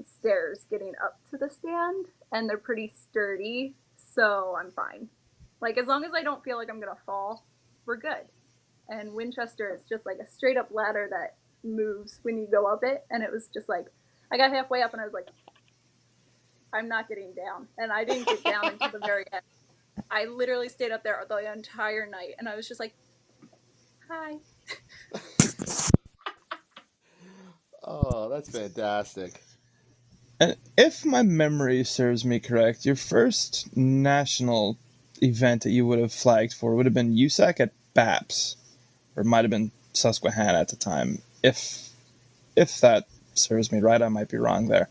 stairs getting up to the stand, and they're pretty sturdy, so I'm fine. Like, as long as I don't feel like I'm gonna fall, we're good. And Winchester is just like a straight up ladder that moves when you go up it, and it was just like, I got halfway up and I was like, I'm not getting down, and I didn't get down until the very end. I literally stayed up there the entire night, and I was just like, hi. Oh, that's fantastic. And if my memory serves me correct, your first national event that you would have flagged for would have been USAC at BAPS, or it might have been Susquehanna at the time. If that serves me right, I might be wrong there.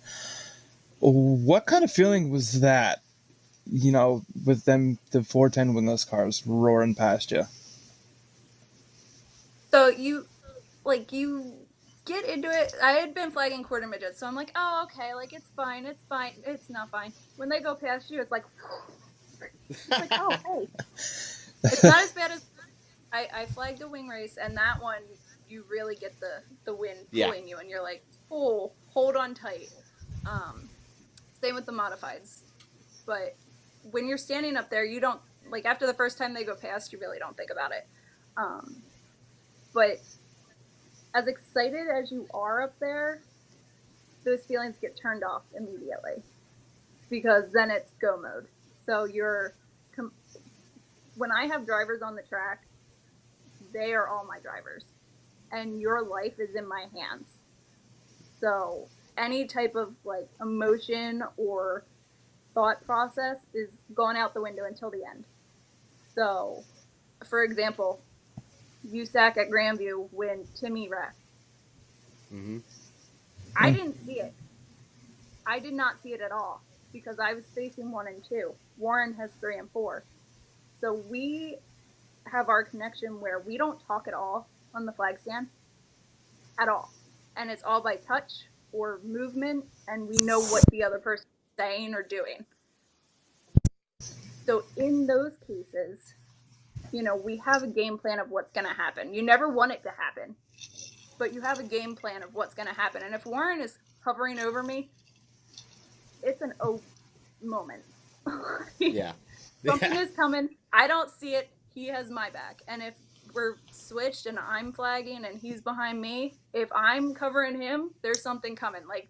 What kind of feeling was that? You know, with them, the 410 windlass cars roaring past you. So you get into it. I had been flagging quarter midgets, so I'm like, oh, okay, like it's fine, it's fine. It's not fine. When they go past you, it's like, oh, hey. It's not as bad as I flagged a wing race, and that one you really get the wind pulling you, and you're like, oh, hold on tight. Same with the modifieds, but when you're standing up there, you don't like after the first time they go past, you really don't think about it. But as excited as you are up there, those feelings get turned off immediately because then it's go mode. So when I have drivers on the track, they are all my drivers, and your life is in my hands. So any type of like emotion or thought process is gone out the window until the end. So, for example, USAC at Grandview when Timmy wrecked. Mm-hmm. I didn't see it. I did not see it at all because I was facing 1 and 2. Warren has 3 and 4. So we have our connection where we don't talk at all on the flag stand at all. And it's all by touch or movement, and we know what the other person is saying or doing. So in those cases, we have a game plan of what's going to happen. You never want it to happen, but you have a game plan of what's going to happen. And if Warren is hovering over me, it's an oh moment. Yeah. Something is coming. I don't see it. He has my back. And if we're switched and I'm flagging and he's behind me, if I'm covering him, there's something coming. Like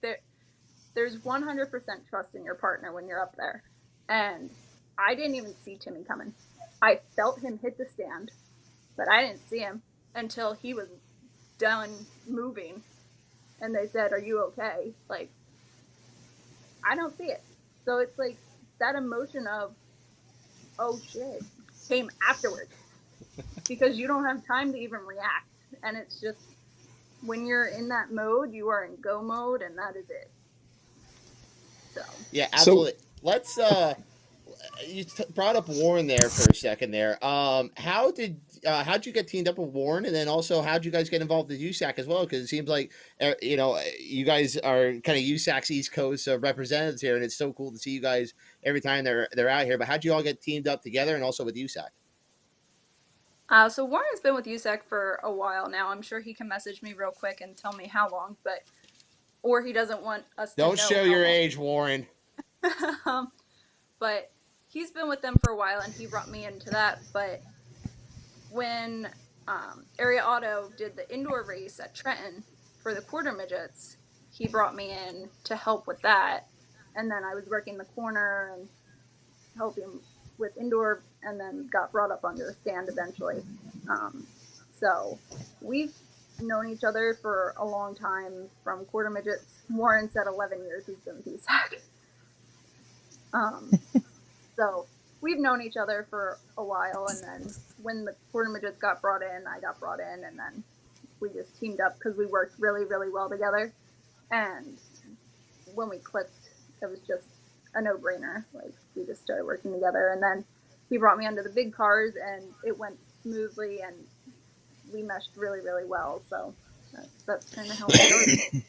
there's 100% trust in your partner when you're up there. And I didn't even see Timmy coming. I felt him hit the stand, but I didn't see him until he was done moving. And they said, "Are you okay?" Like, I don't see it. So it's like that emotion of, oh shit, came afterwards because you don't have time to even react. And it's just when you're in that mode, you are in go mode, and that is it. So yeah, absolutely. Let's you brought up Warren there for a second there. How'd you get teamed up with Warren, and then also how'd you guys get involved with USAC as well? Because it seems like you guys are kind of USAC's East Coast representatives here, and it's so cool to see you guys every time they're out here. But how'd you all get teamed up together, and also with USAC? So Warren's been with USAC for a while now. I'm sure he can message me real quick and tell me how long, or he doesn't want us to know. Don't show your age, Warren. But he's been with them for a while, and he brought me into that. But when Area Auto did the indoor race at Trenton for the quarter midgets, he brought me in to help with that. And then I was working the corner and helping with indoor, and then got brought up onto the stand eventually. So we've known each other for a long time, from quarter midgets. Warren said 11 years he's been PSAC. So we've known each other for a while, and then when the quarter midgets got brought in, I got brought in, and then we just teamed up because we worked really, really well together. And when we clicked, it was just a no-brainer. Like, we just started working together, and then he brought me under the big cars, and it went smoothly, and we meshed really, really well. So that's kind of how it started.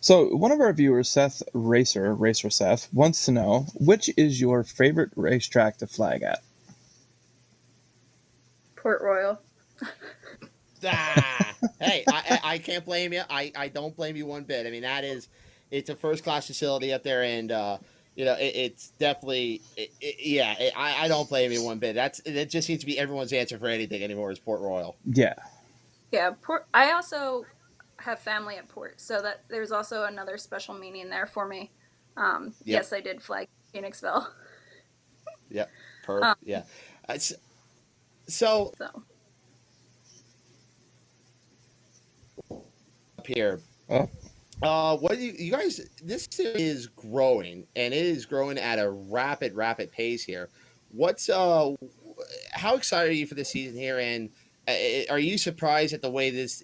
So one of our viewers, Seth Racer Seth, wants to know, which is your favorite racetrack to flag at? Port Royal. Hey, I can't blame you. I don't blame you one bit. I mean, it's a first class facility up there, and it's definitely I don't blame you one bit. It just seems to be everyone's answer for anything anymore is Port Royal. Yeah. Yeah, Port. I also have family at Port, so that there's also another special meaning there for me. Yep. Yes, I did flag Phoenixville. Yep. Perf. Yeah. So up here. What do you guys? This is growing, and it is growing at a rapid pace here. What's how excited are you for this season here? And are you surprised at the way this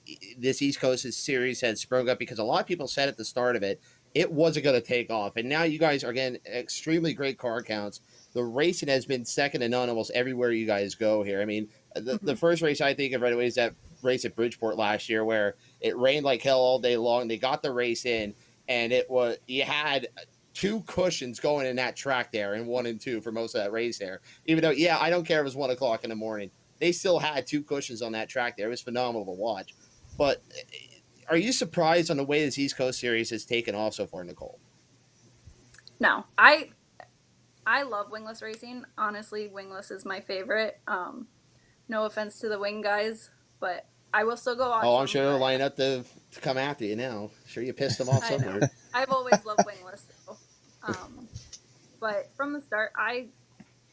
East Coast series had sprung up? Because a lot of people said at the start of it wasn't going to take off, and now you guys are getting extremely great car counts. The racing has been second to none almost everywhere you guys go here. I mean, the first race I think of right away is that race at Bridgeport last year where it rained like hell all day long. They got the race in, and you had two cushions going in that track there in 1 and 2 for most of that race there. Even though, I don't care if it was 1 o'clock in the morning. They still had two cushions on that track there. It was phenomenal to watch. But are you surprised on the way this East Coast series has taken off so far, Nicole? No, I love wingless racing. Honestly, wingless is my favorite. No offense to the wing guys, but I will still go on. Oh, I'm sure they'll line up to come after you now. Sure, you pissed them off somewhere. I've always loved wingless, though. But from the start, I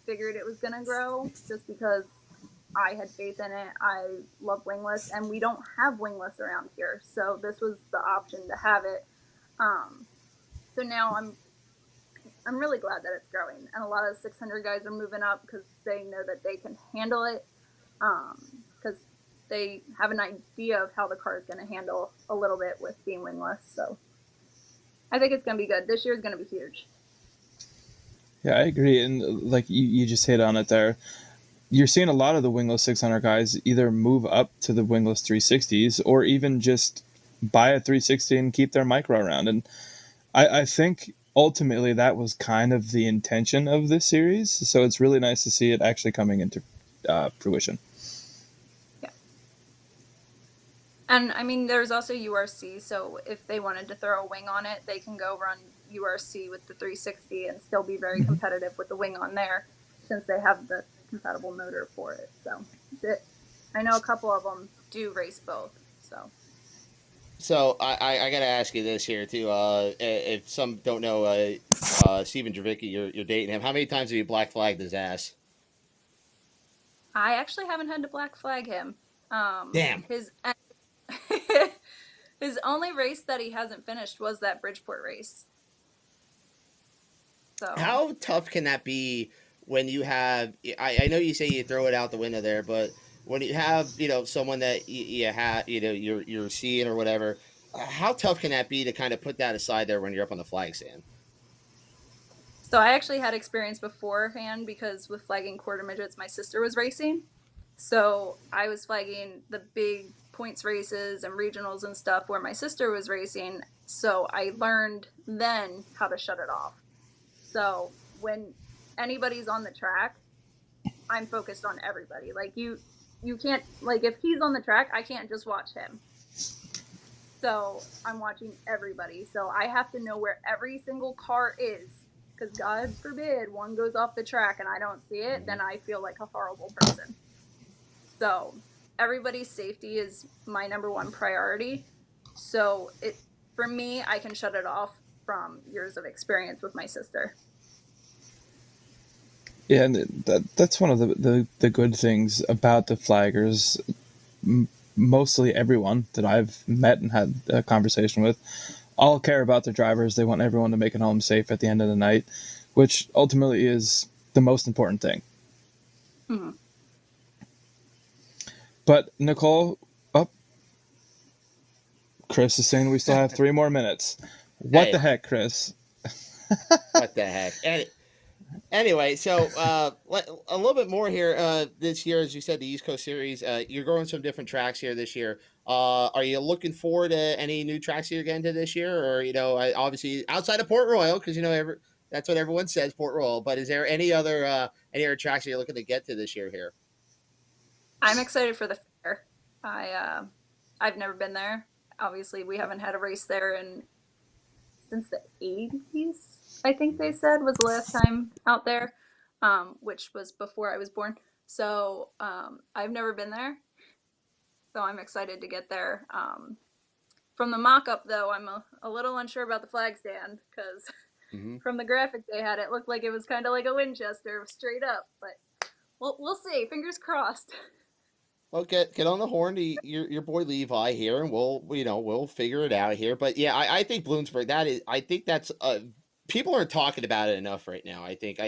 figured it was going to grow just because I had faith in it. I love wingless, and we don't have wingless around here, so this was the option to have it. So now I'm really glad that it's growing, and a lot of the 600 guys are moving up because they know that they can handle it, because they have an idea of how the car is going to handle a little bit with being wingless. So I think it's going to be good. This year is going to be huge. Yeah, I agree. And like you just hit on it there. You're seeing a lot of the wingless 600 guys either move up to the wingless 360s or even just buy a 360 and keep their micro around. And I think ultimately that was kind of the intention of this series. So it's really nice to see it actually coming into fruition. Yeah. And I mean, there's also URC. So if they wanted to throw a wing on it, they can go run URC with the 360 and still be very competitive with the wing on there, since they have the compatible motor for it. So I know a couple of them do race both. So I got to ask you this here too. If some don't know, Steven Dravicki, you're dating him. How many times have you black flagged his ass? I actually haven't had to black flag him. Damn. His only race that he hasn't finished was that Bridgeport race. So how tough can that be when you have? I know you say you throw it out the window there, but when you have someone that you have you're seeing or whatever, how tough can that be to kind of put that aside there when you're up on the flag stand? So I actually had experience beforehand because with flagging quarter midgets, my sister was racing. So I was flagging the big points races and regionals and stuff where my sister was racing. So I learned then how to shut it off. So when anybody's on the track, I'm focused on everybody. Like you can't, like if he's on the track, I can't just watch him. So I'm watching everybody. So I have to know where every single car is, because God forbid one goes off the track and I don't see it, then I feel like a horrible person. So everybody's safety is my number one priority. So for me, I can shut it off from years of experience with my sister. Yeah, and that's one of the good things about the flaggers. Mostly everyone that I've met and had a conversation with all care about their drivers. They want everyone to make it home safe at the end of the night, which ultimately is the most important thing. Mm-hmm. But Nicole, Chris is saying we still have 3 more minutes. What the heck, Chris? What the heck? Anyway, so a little bit more here this year, as you said, the East Coast Series. You're going some different tracks here this year. Are you looking forward to any new tracks you're getting to this year, or obviously outside of Port Royal, because that's what everyone says, Port Royal. But is there any other tracks that you're looking to get to this year here? I'm excited for the fair. I've never been there. Obviously, we haven't had a race there since the 80s. I think they said was the last time out there, which was before I was born. So I've never been there. So I'm excited to get there. From the mock-up, though, I'm a little unsure about the flag stand because from the graphic they had, it looked like it was kind of like a Winchester straight up. But we'll see. Fingers crossed. Well, get on the horn to your boy Levi here, and we'll figure it out here. But yeah, I think Bloomsburg. I think that's people aren't talking about it enough right now. I think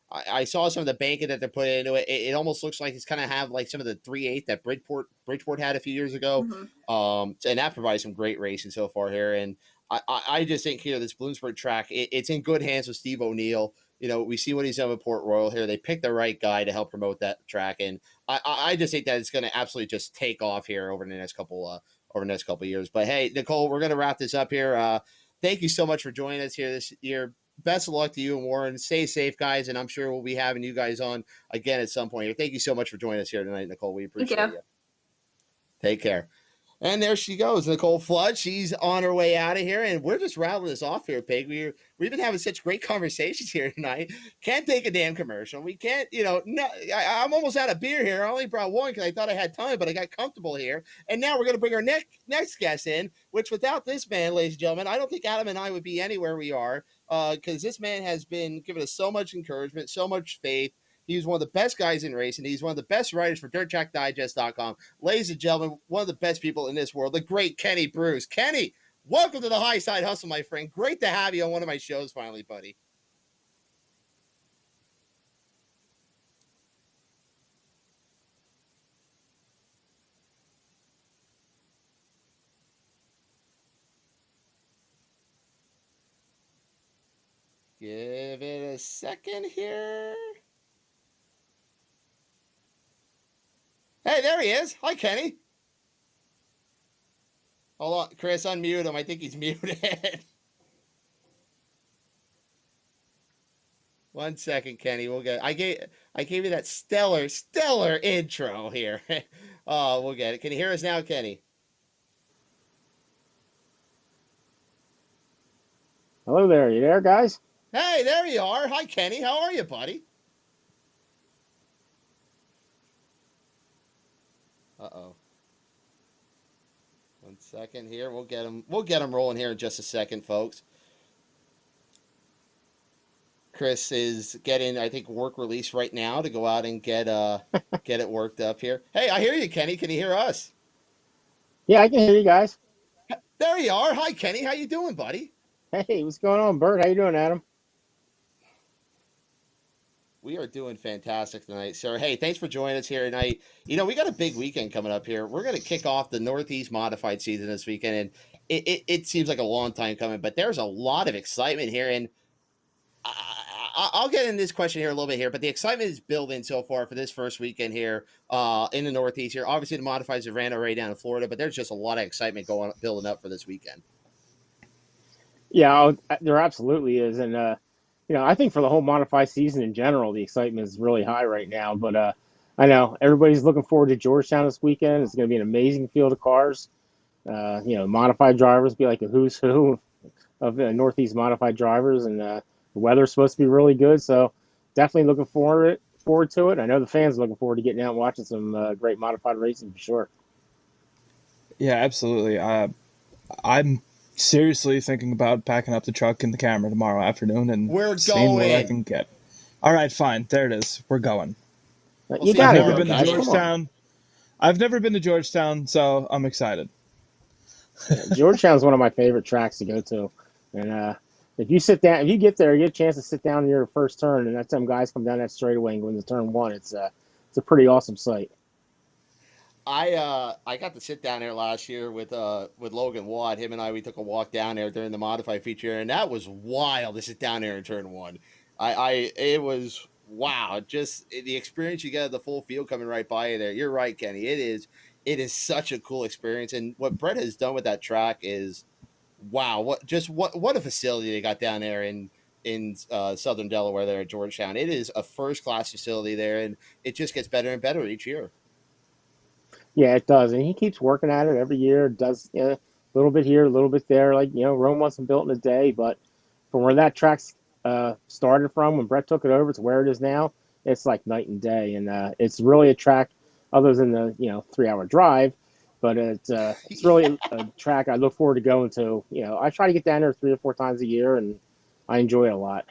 I saw some of the banking that they're putting into it. It almost looks like it's kind of have like some of the 3/8 that Bridgeport had a few years ago. Mm-hmm. And that provides some great racing so far here. And I just think here this Bloomsburg track, it's in good hands with Steve O'Neill. We see what he's done with Port Royal here. They picked the right guy to help promote that track, and I just think that it's going to absolutely just take off here over the next couple of years. But hey, Nicole, we're going to wrap this up here. Thank you so much for joining us here this year. Best of luck to you and Warren. Stay safe, guys, and I'm sure we'll be having you guys on again at some point here. Thank you so much for joining us here tonight, Nicole. We appreciate you. Take care. And there she goes, Nicole Flood. She's on her way out of here, and we're just rattling this off here, Pig. We've been having such great conversations here tonight. Can't take a damn commercial. We can't, no. I'm almost out of beer here. I only brought one because I thought I had time, but I got comfortable here. And now we're going to bring our next guest in, which without this man, ladies and gentlemen, I don't think Adam and I would be anywhere we are because this man has been giving us so much encouragement, so much faith. He's one of the best guys in racing. He's one of the best writers for DirtTrackDigest.com. Ladies and gentlemen, one of the best people in this world, the great Kenny Bruce. Kenny, welcome to the Highside Hustle, my friend. Great to have you on one of my shows finally, buddy. Give it a second here. Hey, there he is. Hi, Kenny. Hold on, Chris, unmute him. I think he's muted. 1 second, Kenny. We'll get. I gave you that stellar intro here. Oh, we'll get it. Can you hear us now, Kenny? Hello there. You there, guys? Hey, there you are. Hi, Kenny. How are you, buddy? Uh-oh. 1 second here. We'll get him rolling here in just a second, folks. Chris is getting, I think, work release right now to go out and get it worked up here. Hey, I hear you, Kenny. Can you hear us? Yeah, I can hear you guys. There you are. Hi, Kenny. How you doing, buddy? Hey, what's going on, Bert? How you doing, Adam? We are doing fantastic tonight, sir. Hey, thanks for joining us here tonight. We got a big weekend coming up here. We're going to kick off the Northeast Modified season this weekend, and it seems like a long time coming, but there's a lot of excitement here, and I'll get into this question here a little bit here, but the excitement is building so far for this first weekend here in the Northeast here. Obviously, the Modifieds have ran already down in Florida, but there's just a lot of excitement building up for this weekend. Yeah, there absolutely is, and I think for the whole modified season in general, the excitement is really high right now. But I know everybody's looking forward to Georgetown this weekend. It's going to be an amazing field of cars. Modified drivers be like a who's who of Northeast modified drivers, and the weather's supposed to be really good. So definitely looking forward to it. I know the fans are looking forward to getting out and watching some great modified racing for sure. Yeah, absolutely. I'm seriously thinking about packing up the truck and the camera tomorrow afternoon and seeing what I can get. All right, fine. There it is. We're going. You see got I've to never go, been to guys. Come on. Georgetown. I've never been to Georgetown, so I'm excited. Yeah, Georgetown's one of my favorite tracks to go to, and if you sit down, if you get there, you get a chance to sit down near the first turn, and that time guys come down that straightaway and go into turn one. It's a pretty awesome sight. I got to sit down there last year with Logan Watt. Him and we took a walk down there during the modified feature, and that was wild to sit down there in turn one. I it was wow, just the experience you get of the full field coming right by you there. You're right, Kenny. It is such a cool experience, and what Brett has done with that track is wow. What a facility they got down there in southern Delaware there at Georgetown. It is a first class facility there, and it just gets better and better each year. Yeah, it does, and he keeps working at it every year. Does a little bit here, a little bit there. Like Rome wasn't built in a day, but from where that track's started from, when Brett took it over to where it is now, it's like night and day, and it's really a track other than the 3-hour drive, but it's really a track I look forward to going to. I try to get down there 3 or 4 times a year, and I enjoy it a lot.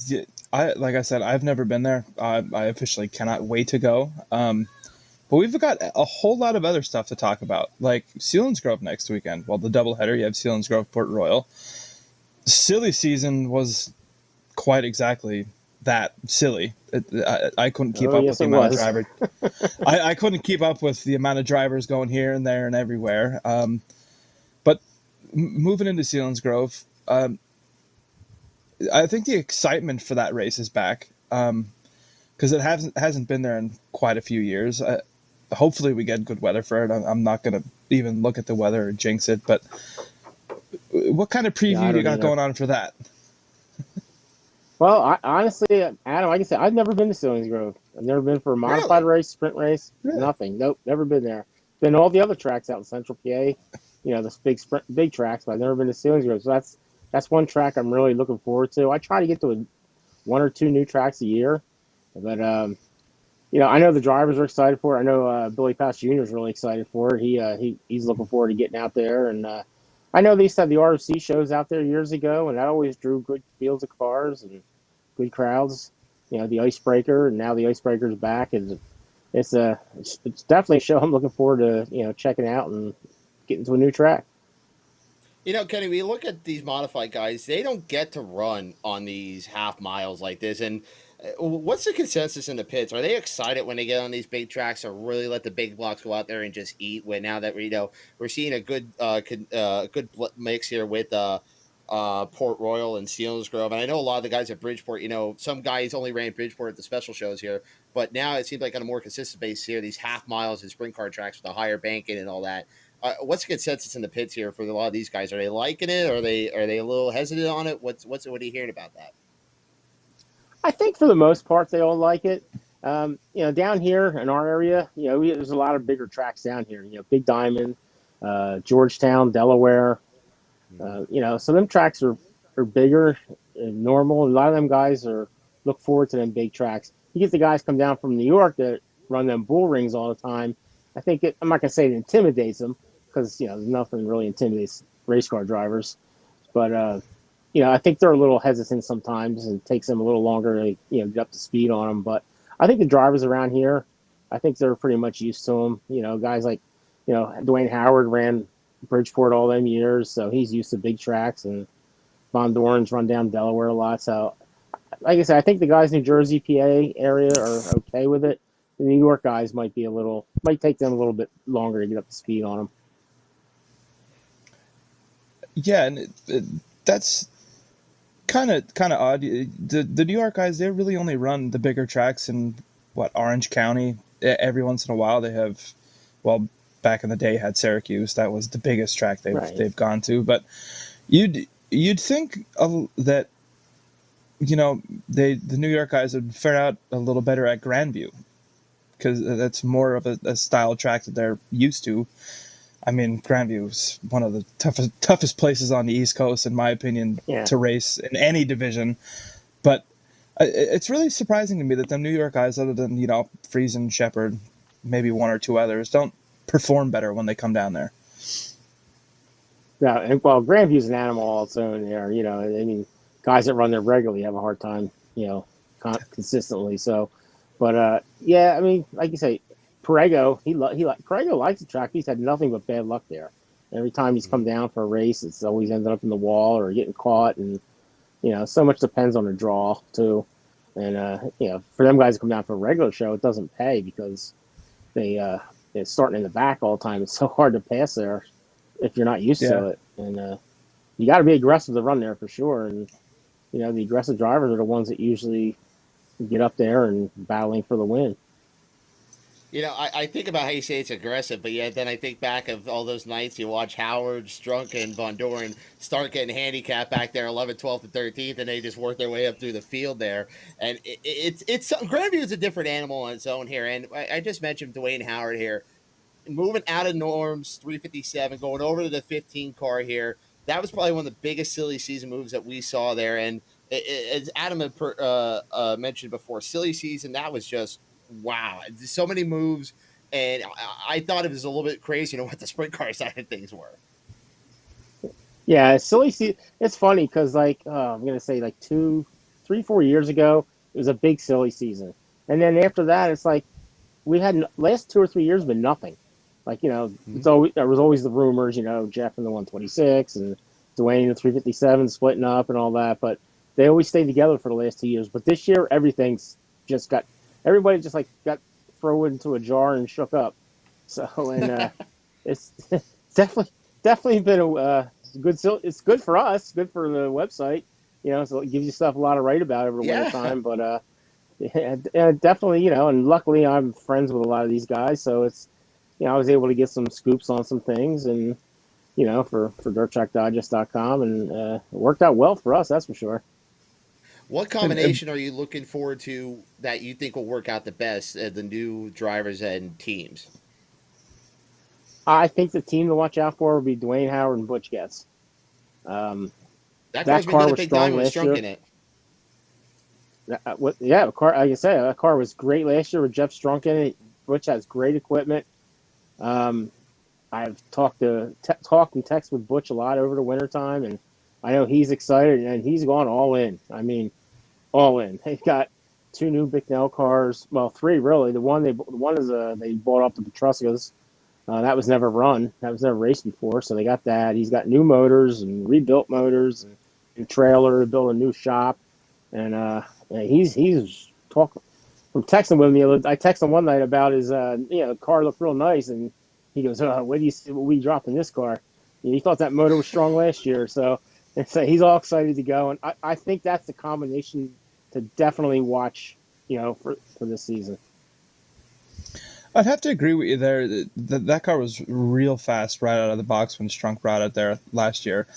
Yeah, like I said, I've never been there. I officially cannot wait to go. But we've got a whole lot of other stuff to talk about, like Selinsgrove next weekend. Well, the doubleheader, you have Selinsgrove, Port Royal. Silly season was quite exactly that, silly. I couldn't keep up with the amount of drivers. I couldn't keep up with the amount of drivers going here and there and everywhere. But moving into Selinsgrove, I think the excitement for that race is back, because it hasn't been there in quite a few years. Hopefully we get good weather for it. I'm not going to even look at the weather or jinx it, but what kind of preview you got going on for that? Well, honestly, Adam, like I said, I've never been to Selinsgrove. I've never been for a modified race, sprint race, nothing. Nope, never been there. Been all the other tracks out in Central PA, the big tracks, but I've never been to Selinsgrove. So that's one track I'm really looking forward to. I try to get to 1 or 2 new tracks a year, but I know the drivers are excited for it. I know Billy Pass Jr. is really excited for it. He's looking forward to getting out there, and I know they used to have the ROC shows out there years ago, and that always drew good fields of cars and good crowds. The Icebreaker, and now the Icebreaker's back, and it's definitely a show I'm looking forward to checking out and getting to a new track. Kenny, we look at these modified guys, they don't get to run on these half miles like this. And what's the consensus in the pits? Are they excited when they get on these big tracks, or really let the big blocks go out there and just eat? When now that we're seeing a good mix here with Port Royal and Selinsgrove. And I know a lot of the guys at Bridgeport, some guys only ran Bridgeport at the special shows here, but now it seems like on a more consistent basis here, these half miles and sprint car tracks with a higher banking and all that. What's the consensus in the pits here for a lot of these guys? Are they liking it? Are they a little hesitant on it? What are you hearing about that? I think for the most part they all like it. Down here in our area, there's a lot of bigger tracks down here. Big Diamond, Georgetown, Delaware. So them tracks are bigger and normal. A lot of them guys look forward to them big tracks. You get the guys come down from New York that run them bull rings all the time. I think I'm not gonna say it intimidates them, because there's nothing really intimidates race car drivers, but I think they're a little hesitant sometimes, and it takes them a little longer to get up to speed on them. But I think the drivers around here, I think they're pretty much used to them. Guys like Dwayne Howard ran Bridgeport all them years, so he's used to big tracks, and Von Doren's run down Delaware a lot. So, like I said, I think the guys in New Jersey, PA area are okay with it. The New York guys might take them a little bit longer to get up to speed on them. Yeah, and that's kind of odd. The New York guys, they really only run the bigger tracks in Orange County. Every once in a while they have, back in the day had Syracuse. That was the biggest track they've gone to. But you'd think that the New York guys would fare out a little better at Grandview, because that's more of a style track that they're used to. I mean, Grandview is one of the toughest places on the East Coast, in my opinion, to race in any division. But it's really surprising to me that the New York guys, other than Friesen, Shepard, maybe 1 or 2 others, don't perform better when they come down there. Yeah, and Grandview's an animal all its own there. guys that run there regularly have a hard time, consistently. So, but yeah, I mean, like you say, Perego, Perego likes the track. He's had nothing but bad luck there. Every time he's come down for a race, it's always ended up in the wall or getting caught, and so much depends on the draw too. And for them guys to come down for a regular show, it doesn't pay because they're starting in the back all the time. It's so hard to pass there if you're not used to it, and you got to be aggressive to run there for sure. And the aggressive drivers are the ones that usually get up there and battling for the win. I think about how you say it's aggressive, but then I think back of all those nights you watch Howard, Strunk, and Von Doren start getting handicapped back there 11th, 12th, and 13th, and they just work their way up through the field there. And it's Grandview is a different animal on its own here. And I just mentioned Dwayne Howard here, moving out of Norm's 357, going over to the 15 car here. That was probably one of the biggest silly season moves that we saw there. And as Adam had mentioned before, silly season, that was just wow. So many moves. And I thought it was a little bit crazy, what the sprint car side of things were. Yeah, silly season. It's funny because, I'm going to say 2, 3, 4 years ago, it was a big silly season. And then after that, it's like we had last 2 or 3 years been nothing. It's always, there was always the rumors, Jeff in the 126 and Dwayne in the 357 splitting up and all that, but they always stayed together for the last 2 years. But this year, everything's just everybody just got thrown into a jar and shook up. So, and it's definitely been a good. It's good for us, good for the website, so it gives you stuff a lot to write about over the winter time. But definitely, and luckily I'm friends with a lot of these guys, so it's. I was able to get some scoops on some things and, for DirtTrackDigest.com, and it worked out well for us, that's for sure. What combination are you looking forward to that you think will work out the best at the new drivers and teams? I think the team to watch out for will be Dwayne Howard and Butch Getz. That car was strong last year. In it. The car, like I said, that car was great last year with Jeff Strunk in it. Butch has great equipment. I've talked and text with Butch a lot over the wintertime, and I know he's excited, and he's gone all in. I mean, all in. They've got 2 new Bicknell cars. Well, 3 really. The one is they bought up the Petruscas. That was never run. That was never raced before, so they got that. He's got new motors and rebuilt motors and trailer. Built a new shop, and he's talking. From texting with me, I texted him one night about his, car looked real nice, and he goes, "What do you see? What we dropped in this car?" He thought that motor was strong last year, so he's all excited to go, and I think that's the combination to definitely watch, for this season. I'd have to agree with you there. That car was real fast right out of the box when Strunk brought it there last year,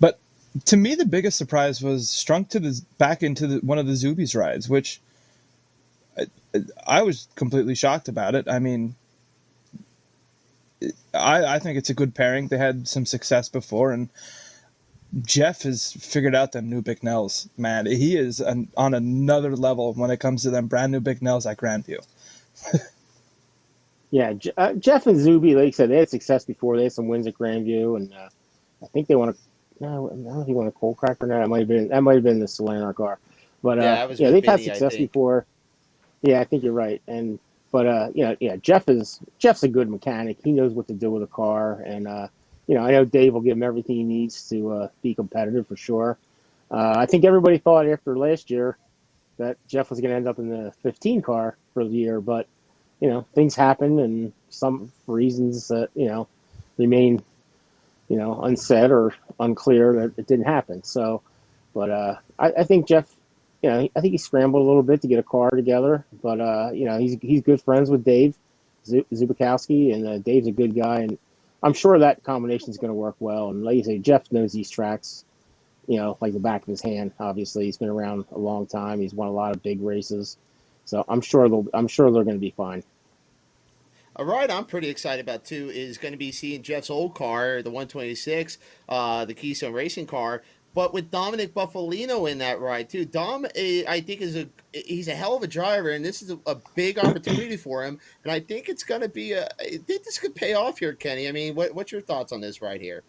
but to me the biggest surprise was Strunk back into one of the Zuby's rides, which. I was completely shocked about it. I mean, I think it's a good pairing. They had some success before, and Jeff has figured out them new Bicknells. Man, he is on another level when it comes to them brand new Bicknells at Grandview. Yeah, Jeff and Zuby, like I said, they had success before. They had some wins at Grandview, and I think they want to. No, I don't know if he won a cold cracker or not. That might have been the Solana car, but they've had success before. Yeah, I think you're right. But Jeff's a good mechanic. He knows what to do with a car, and I know Dave will give him everything he needs to be competitive for sure. I think everybody thought after last year that Jeff was going to end up in the 15 car for the year, but things happen, and some reasons that remain unsaid or unclear that it didn't happen. So, but I think Jeff. I think he scrambled a little bit to get a car together, but he's good friends with Dave Zubikowski, and Dave's a good guy, and I'm sure that combination is going to work well. And like you say, Jeff knows these tracks, like the back of his hand. Obviously, he's been around a long time. He's won a lot of big races, so I'm sure they're going to be fine. All right, I'm pretty excited about too is going to be seeing Jeff's old car, the 126, the Keystone Racing car. But with Dominic Buffalino in that ride too, Dom, I think he's a hell of a driver, and this is a big opportunity for him. And I think it's going to be I think this could pay off here, Kenny. I mean, what's your thoughts on this right here?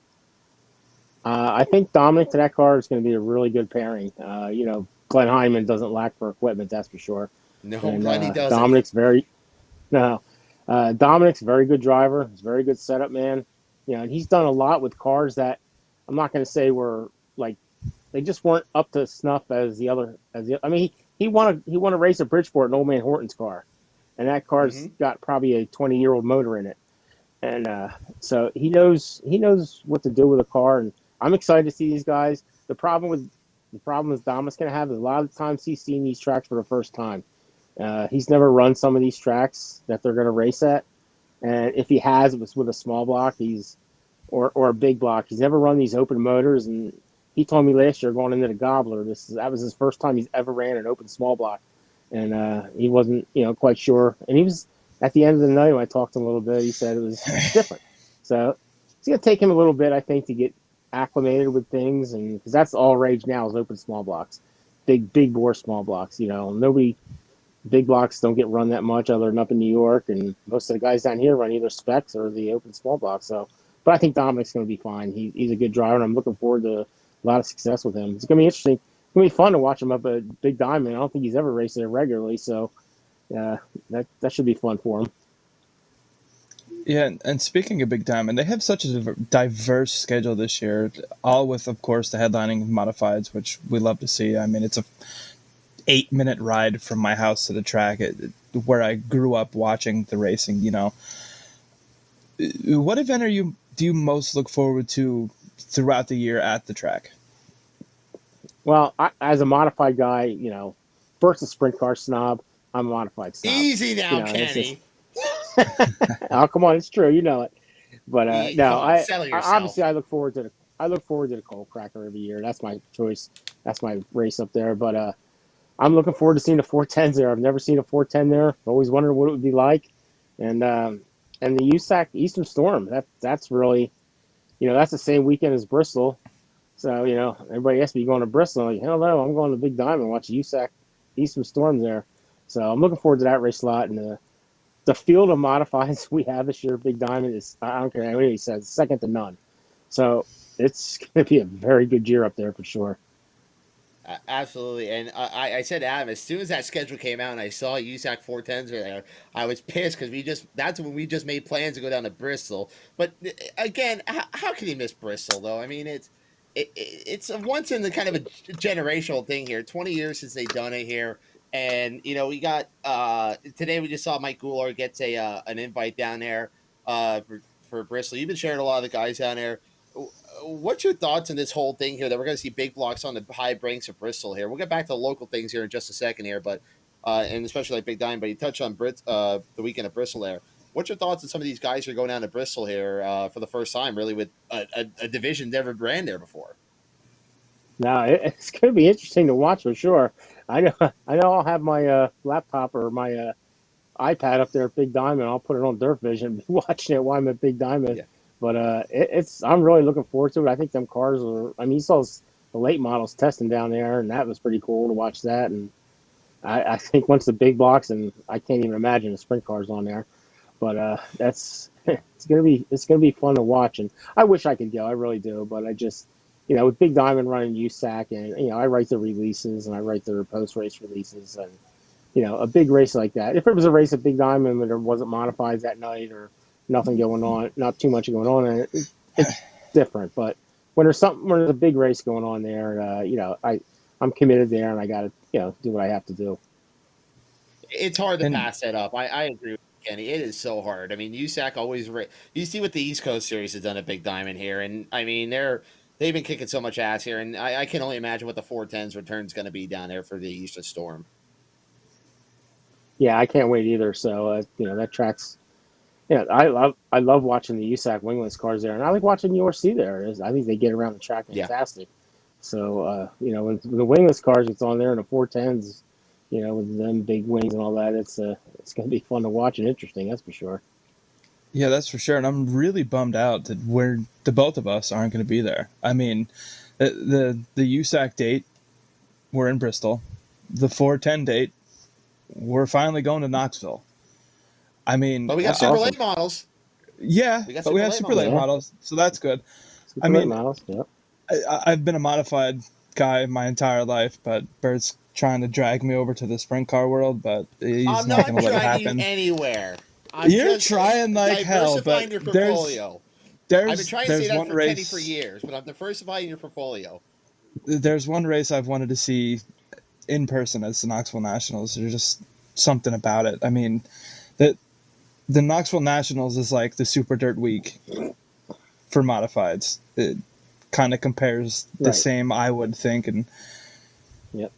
I think Dominic to that car is going to be a really good pairing. Glenn Hyman doesn't lack for equipment, that's for sure. No, And Glenny doesn't. Dominic's very no, Dominic's a very good driver. He's a very good setup man. And he's done a lot with cars that I'm not going to say were like they just weren't up to snuff as the other I mean, he won a race at Bridgeport in Old Man Horton's car, and that car's Hmm. got probably a 20-year-old motor in it, and so he knows what to do with a car, and I'm excited to see these guys. The problem is Dominic's going to have is a lot of times he's seen these tracks for the first time. He's never run some of these tracks that they're going to race at, and if he has, it was with a small block. Or a big block. He's never run these open motors, and he told me last year going into the Gobbler, that was his first time he's ever ran an open small block, and he wasn't quite sure. And he was at the end of the night when I talked to him a little bit. He said it's different. So it's gonna take him a little bit, I think, to get acclimated with things, and because that's all rage now is open small blocks, big bore small blocks. Nobody big blocks don't get run that much other than up in New York, and most of the guys down here run either specs or the open small block. So, but I think Dominic's going to be fine. He's a good driver, and I'm looking forward to a lot of success with him. It's going to be interesting. It's going to be fun to watch him up at Big Diamond. I don't think he's ever raced there regularly, so that should be fun for him. Yeah, and speaking of Big Diamond, they have such a diverse schedule this year, all with, of course, the headlining modifieds, which we love to see. I mean, it's a 8-minute ride from my house to the track, where I grew up watching the racing. What event do you most look forward to throughout the year at the track? Well, as a modified guy, Bert's a sprint car snob. I'm a modified snob. Easy now, And it's just, Kenny. oh, come on, it's true, you know it. But no, Come on, settle yourself. obviously I look forward to the coal cracker every year. That's my choice. That's my race up there. But I'm looking forward to seeing the 410s there. I've never seen a 410 there. I've always wondered what it would be like. And the USAC Eastern Storm. That's really, that's the same weekend as Bristol. So everybody asks me, you going to Bristol? I'm like, hell no, I'm going to Big Diamond and watch the USAC Eastern Storm there. So I'm looking forward to that race a lot. And the field of modifieds we have this year, Big Diamond, is, I don't care what he says, second to none. So it's going to be a very good year up there for sure. Absolutely, and I said to Adam, as soon as that schedule came out and I saw USAC 410s are there, I was pissed because that's when we just made plans to go down to Bristol. But again, how can you miss Bristol though? I mean, it's a once in the kind of a generational thing here. 20 years since they've done it here, and we got today we just saw Mike Goulart gets an invite down there for Bristol. You've been sharing a lot of the guys down there. What's your thoughts on this whole thing here that we're going to see big blocks on the high banks of Bristol here? We'll get back to the local things here in just a second here, but and especially like Big Diamond. But you touched on the weekend of Bristol there. What's your thoughts on some of these guys who are going down to Bristol here for the first time, really with a division never ran there before? Now it's going to be interesting to watch for sure. I know I'll have my laptop or my iPad up there at Big Diamond. I'll put it on Dirt Vision, be watching it while I'm at Big Diamond. Yeah. But I'm really looking forward to it. I think them cars are. I mean, you saw the late models testing down there, and that was pretty cool to watch that. And I think once the big blocks, and I can't even imagine the sprint cars on there. But that's it's gonna be fun to watch. And I wish I could go. I really do. But I just with Big Diamond running USAC, and I write the releases and I write their post race releases, and a big race like that. If it was a race at Big Diamond and there wasn't modifieds that night or nothing going on, not too much going on, and it's different. But when there's a big race going on there, I'm committed there, and I got to do what I have to do. It's hard to pass that up. I agree with you, Kenny. It is so hard. I mean, USAC always. You see what the East Coast Series has done at Big Diamond here, and I mean they've been kicking so much ass here, and I can only imagine what the 410s return is going to be down there for the Eastern Storm. Yeah, I can't wait either. So that track's. Yeah, I love watching the USAC wingless cars there, and I like watching URC there. I think they get around the track fantastic. Yeah. So when the wingless cars it's on there and the 410s, with them big wings and all that, it's going to be fun to watch and interesting. That's for sure. Yeah, that's for sure. And I'm really bummed out that the both of us aren't going to be there. I mean, the USAC date, we're in Bristol. The 410 date, we're finally going to Knoxville. I mean, but we got super late models. Yeah, but we have super late models, so that's good. Super late models, yeah. I've been a modified guy my entire life, but Bert's trying to drag me over to the sprint car world, but he's I'm not not going to let it dragging you happen. anywhere. I'm You're just trying like hell, diversifying but your portfolio. I've been trying to say there's that one for Kenny for race. years, but I'm diversifying your portfolio. There's one race I've wanted to see in person. It's the Knoxville Nationals. There's just something about it. I mean, the Knoxville Nationals is like the Super Dirt Week for modifieds. It kind of compares the same, I would think. And yep.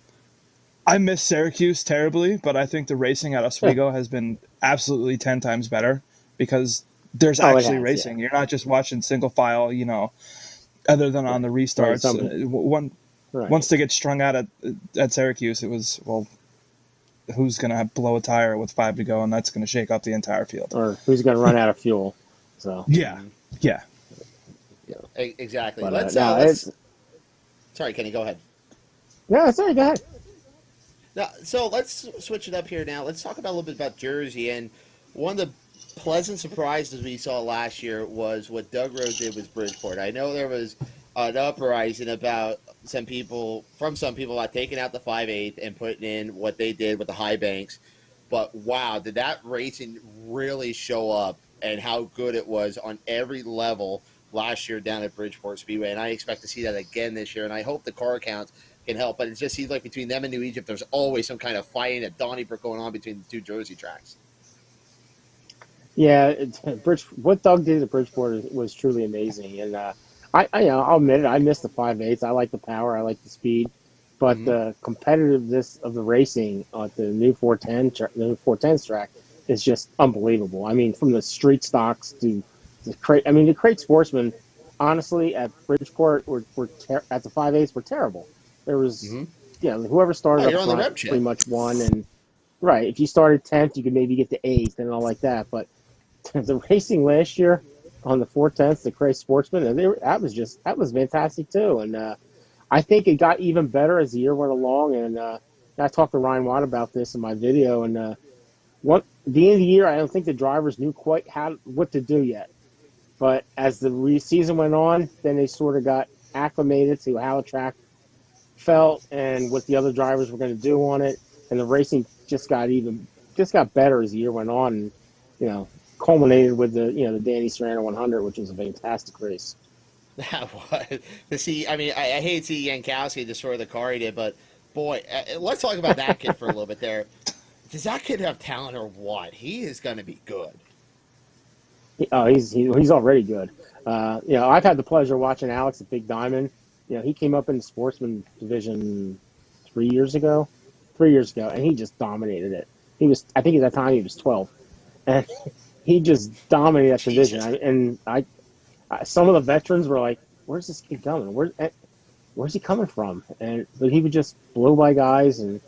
I miss Syracuse terribly, but I think the racing at Oswego has been absolutely 10 times better because there's actually racing. Yeah. You're not just watching single file, other than on the restarts. Once they get strung out at Syracuse, it was, well, who's going to blow a tire with 5 to go, and that's going to shake up the entire field. Or who's going to run out of fuel. So Yeah. Exactly. But, Sorry, Kenny, go ahead. No, sorry, go ahead. Now, so let's switch it up here now. Let's talk about a little bit about Jersey. And one of the pleasant surprises we saw last year was what Doug Rowe did with Bridgeport. I know there was an uprising about some people about taking out the 5/8 and putting in what they did with the high banks. But wow, did that racing really show up and how good it was on every level last year down at Bridgeport Speedway. And I expect to see that again this year. And I hope the car counts can help. But it just seems like between them and New Egypt, there's always some kind of fighting at Donnybrook going on between the two Jersey tracks. Yeah, what Doug did at Bridgeport was truly amazing. And I'll admit it, I miss the 5/8. I like the power, I like the speed. But the competitiveness of the racing at the new 410s track is just unbelievable. I mean, from the street stocks to the crate sportsmen, honestly, at Bridgeport at the 5/8 were terrible. There was, whoever started up front pretty much won. And if you started 10th, you could maybe get to 8th and all like that. But the racing last year on the 410s, the crate sportsmen, that was fantastic too. And I think it got even better as the year went along. And I talked to Ryan Watt about this in my video. And at the end of the year, I don't think the drivers knew quite what to do yet. But as the season went on, then they sort of got acclimated to how the track felt and what the other drivers were going to do on it. And the racing just got better as the year went on. And, culminated with the Danny Serrano 100, which was a fantastic race. That was. I hate to see Yankowski destroy the car he did, but boy, let's talk about that kid for a little bit there. Does that kid have talent or what? He is going to be good. Oh, he's already good. I've had the pleasure of watching Alex at Big Diamond. He came up in the sportsman division 3 years ago, and he just dominated it. I think at that time he was 12, and he just dominated that division. Some of the veterans were like, "Where's this kid coming? Where's he coming from?" But he would just blow by guys, and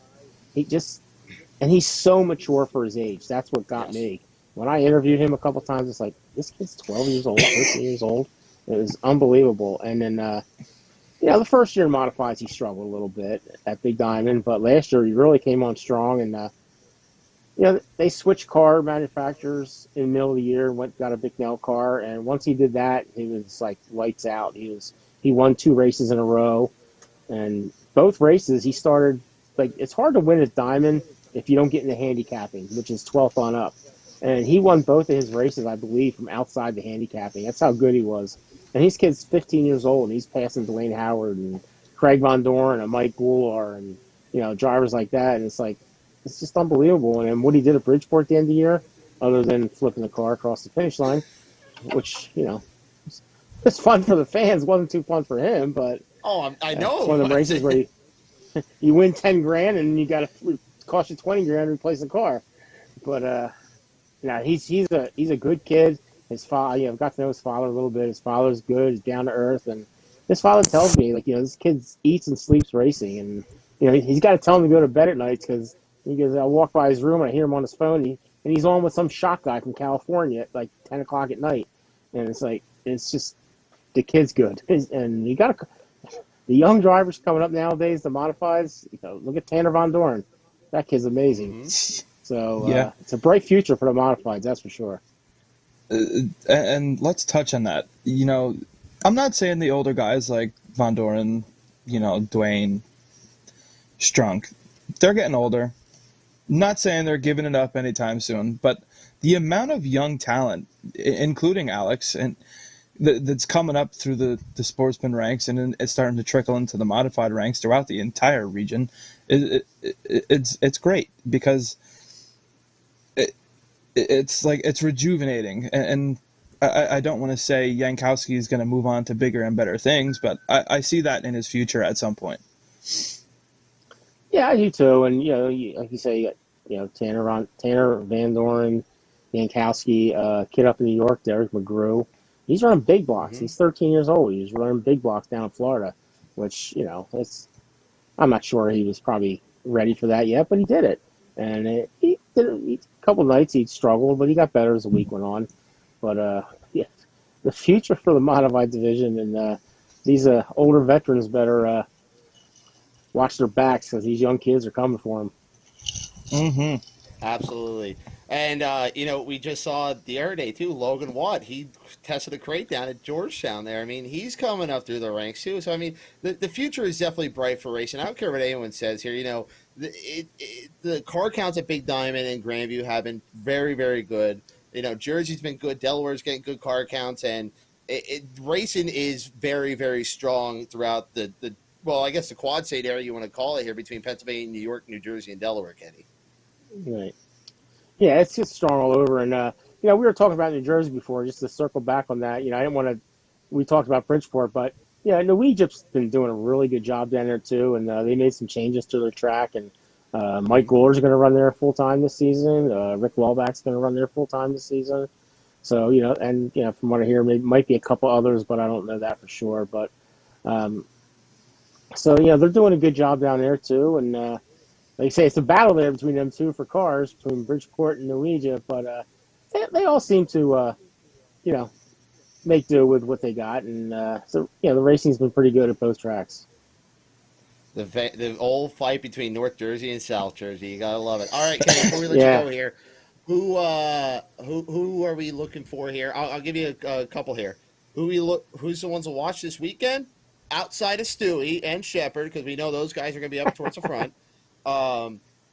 he's so mature for his age. That's what got me. When I interviewed him a couple times, it's like, this kid's 12 years old, 13 years old. It was unbelievable. And then, the first year in modifieds, he struggled a little bit at Big Diamond, but last year he really came on strong. And they switched car manufacturers in the middle of the year, got a Bicknell car, and once he did that, he was like lights out. He won 2 races in a row, and both races he started it's hard to win at Diamond if you don't get into handicapping, which is 12th on up. And he won both of his races, I believe, from outside the handicapping. That's how good he was. And his kid's 15 years old, and he's passing Dwayne Howard and Craig Von Dorn and Mike Goulart and drivers like that. And it's just unbelievable. And what he did at Bridgeport at the end of the year, other than flipping the car across the finish line, which, it's fun for the fans. It wasn't too fun for him, but I know. It's one of the races where you win $10,000 and you got to cost you $20,000 to replace the car. But he's a good kid. His father, I've got to know his father a little bit. His father's good. He's down to earth, and his father tells me this kid eats and sleeps racing, and he's got to tell him to go to bed at nights because he goes, I walk by his room and I hear him on his phone, and he's on with some shot guy from California at like 10 o'clock at night, and it's just the kid's good, and you got the young drivers coming up nowadays, the modifieds. Look at Tanner Von Dorn, that kid's amazing. Mm-hmm. So it's a bright future for the modifieds, that's for sure. And let's touch on that. I'm not saying the older guys like Von Doren, Dwayne, Strunk, they're getting older. Not saying they're giving it up anytime soon, but the amount of young talent, including Alex, and that's coming up through the sportsman ranks, and it's starting to trickle into the modified ranks throughout the entire region. It's great because it's rejuvenating, and I don't want to say Yankowski is going to move on to bigger and better things, but I see that in his future at some point. Yeah, I do too. And like you say, you got Tanner Van Doren, Yankowski, kid up in New York, Derek McGrew. He's running big blocks. Mm-hmm. He's 13 years old. He's running big blocks down in Florida, which I'm not sure he was probably ready for that yet, but he did it. And he did it. A couple of nights he struggled, but he got better as the week went on. But the future for the modified division, and these older veterans better watch their backs because these young kids are coming for them. Mm-hmm. Absolutely. And, we just saw the other day, too, Logan Watt. He tested a crate down at Georgetown there. I mean, he's coming up through the ranks, too. So, I mean, the future is definitely bright for racing. I don't care what anyone says here. The car counts at Big Diamond and Grandview have been very, very good. Jersey's been good. Delaware's getting good car counts. And racing is very, very strong throughout well, I guess the quad state area you want to call it here between Pennsylvania, New York, New Jersey, and Delaware, Kenny. Right. Yeah, it's just strong all over. And, we were talking about New Jersey before, just to circle back on that. I didn't want to – we talked about Bridgeport, but, New Egypt's been doing a really good job down there, too. And they made some changes to their track. And Mike Goular's going to run there full-time this season. Rick Wellback's going to run there full-time this season. So, from what I hear, might be a couple others, but I don't know that for sure. But they're doing a good job down there, too. And like I say, it's a battle there between them two for cars, between Bridgeport and New Egypt. But they all seem to, make do with what they got. And, the racing's been pretty good at both tracks. The old fight between North Jersey and South Jersey. You got to love it. All right, Kenny, before we let you go here, who are we looking for here? I'll give you a couple here. Who's the ones to watch this weekend? Outside of Stewie and Shepard, because we know those guys are going to be up towards the front.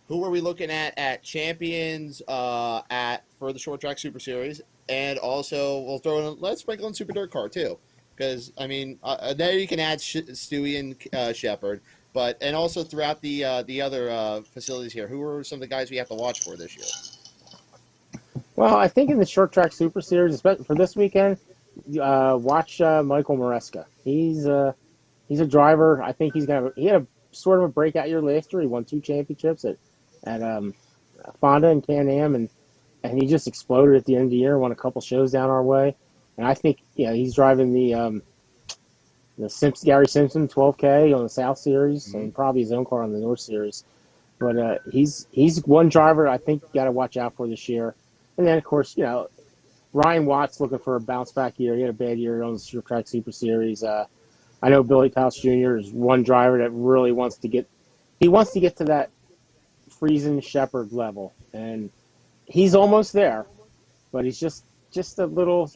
Who are we looking at champions for the Short Track Super Series? And also, let's sprinkle in Super Dirt Car, too. Because, I mean, there you can add Stewie and Shepard. And also throughout the other facilities here, who are some of the guys we have to watch for this year? Well, I think in the Short Track Super Series, especially for this weekend, watch Michael Maresca. He's a driver. I think he had a sort of a breakout year last year. He won 2 championships at Fonda and Can-Am, and he just exploded at the end of the year. Won a couple shows down our way, and I think he's driving the Gary Simpson 12K on the South Series, and probably his own car on the North Series. But he's one driver I think you got to watch out for this year. And then of course Ryan Watts looking for a bounce back year. He had a bad year on the Short Track Super Series. I know Billy Pouch Jr. is one driver that really wants to get to that Friesen Shepard level, and he's almost there, but he's just a little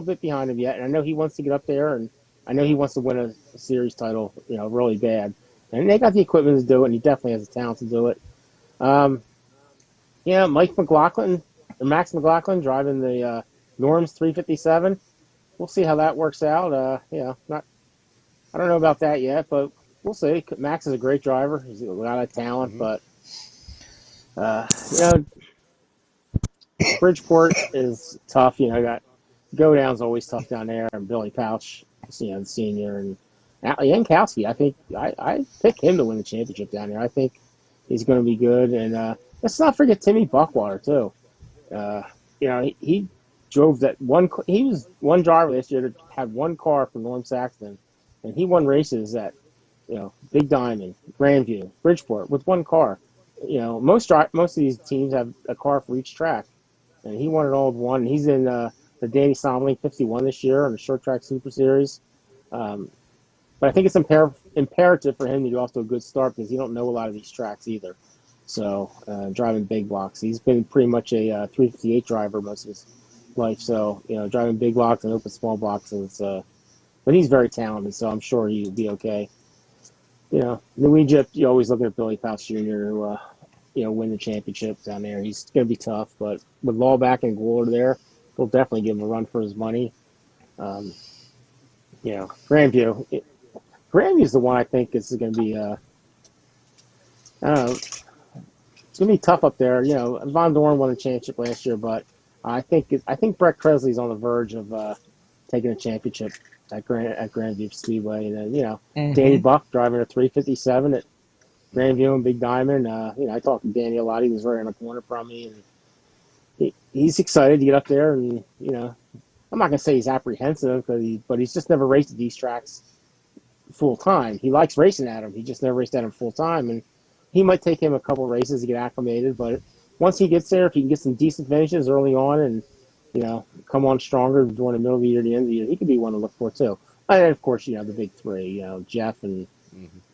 bit behind him yet. And I know he wants to get up there, and I know he wants to win a series title, really bad. And they got the equipment to do it, and he definitely has the talent to do it. Max McLaughlin driving the Norms 357. We'll see how that works out. I don't know about that yet, but we'll see. Max is a great driver. He's got a lot of talent, but Bridgeport is tough. Got Go Down's always tough down there, and Billy Pouch, the senior, and Yankowski. I think I pick him to win the championship down there. I think he's going to be good, and let's not forget Timmy Buckwater too. He drove that one. He was one driver this year that had one car for Norm Saxton, and he won races at Big Diamond, Grandview, Bridgeport with one car. Most of these teams have a car for each track, and he won it all with one. He's in the Danny Somling 51 this year on the Short Track Super Series. But I think it's imperative for him to get off to a good start because he don't know a lot of these tracks either. So driving big blocks, he's been pretty much a 358 driver most of his life. So driving big blocks and open small blocks is but he's very talented, so I'm sure he'll be okay. New Egypt, you're always looking at Billy Powell Jr. to win the championship down there. He's going to be tough, but with Lawback and Goular there, they'll definitely give him a run for his money. Um, Grandview. Grandview's the one I think is going to be. I don't know. It's going to be tough up there. Von Dorn won a championship last year, but I think Brett Kresley's on the verge of taking a championship at Grandview Speedway, and then Danny Buck driving a 357 at Grandview and Big Diamond. I talked to Danny a lot. He was right on the corner from me, and he's excited to get up there. And I'm not gonna say he's apprehensive, but he's just never raced at these tracks full time. He likes racing at them. He just never raced at them full time, and he might take him a couple races to get acclimated. But once he gets there, if he can get some decent finishes early on, and come on stronger during the middle of the year, the end of the year, he could be one to look for too. And of course, the big three, Jeff and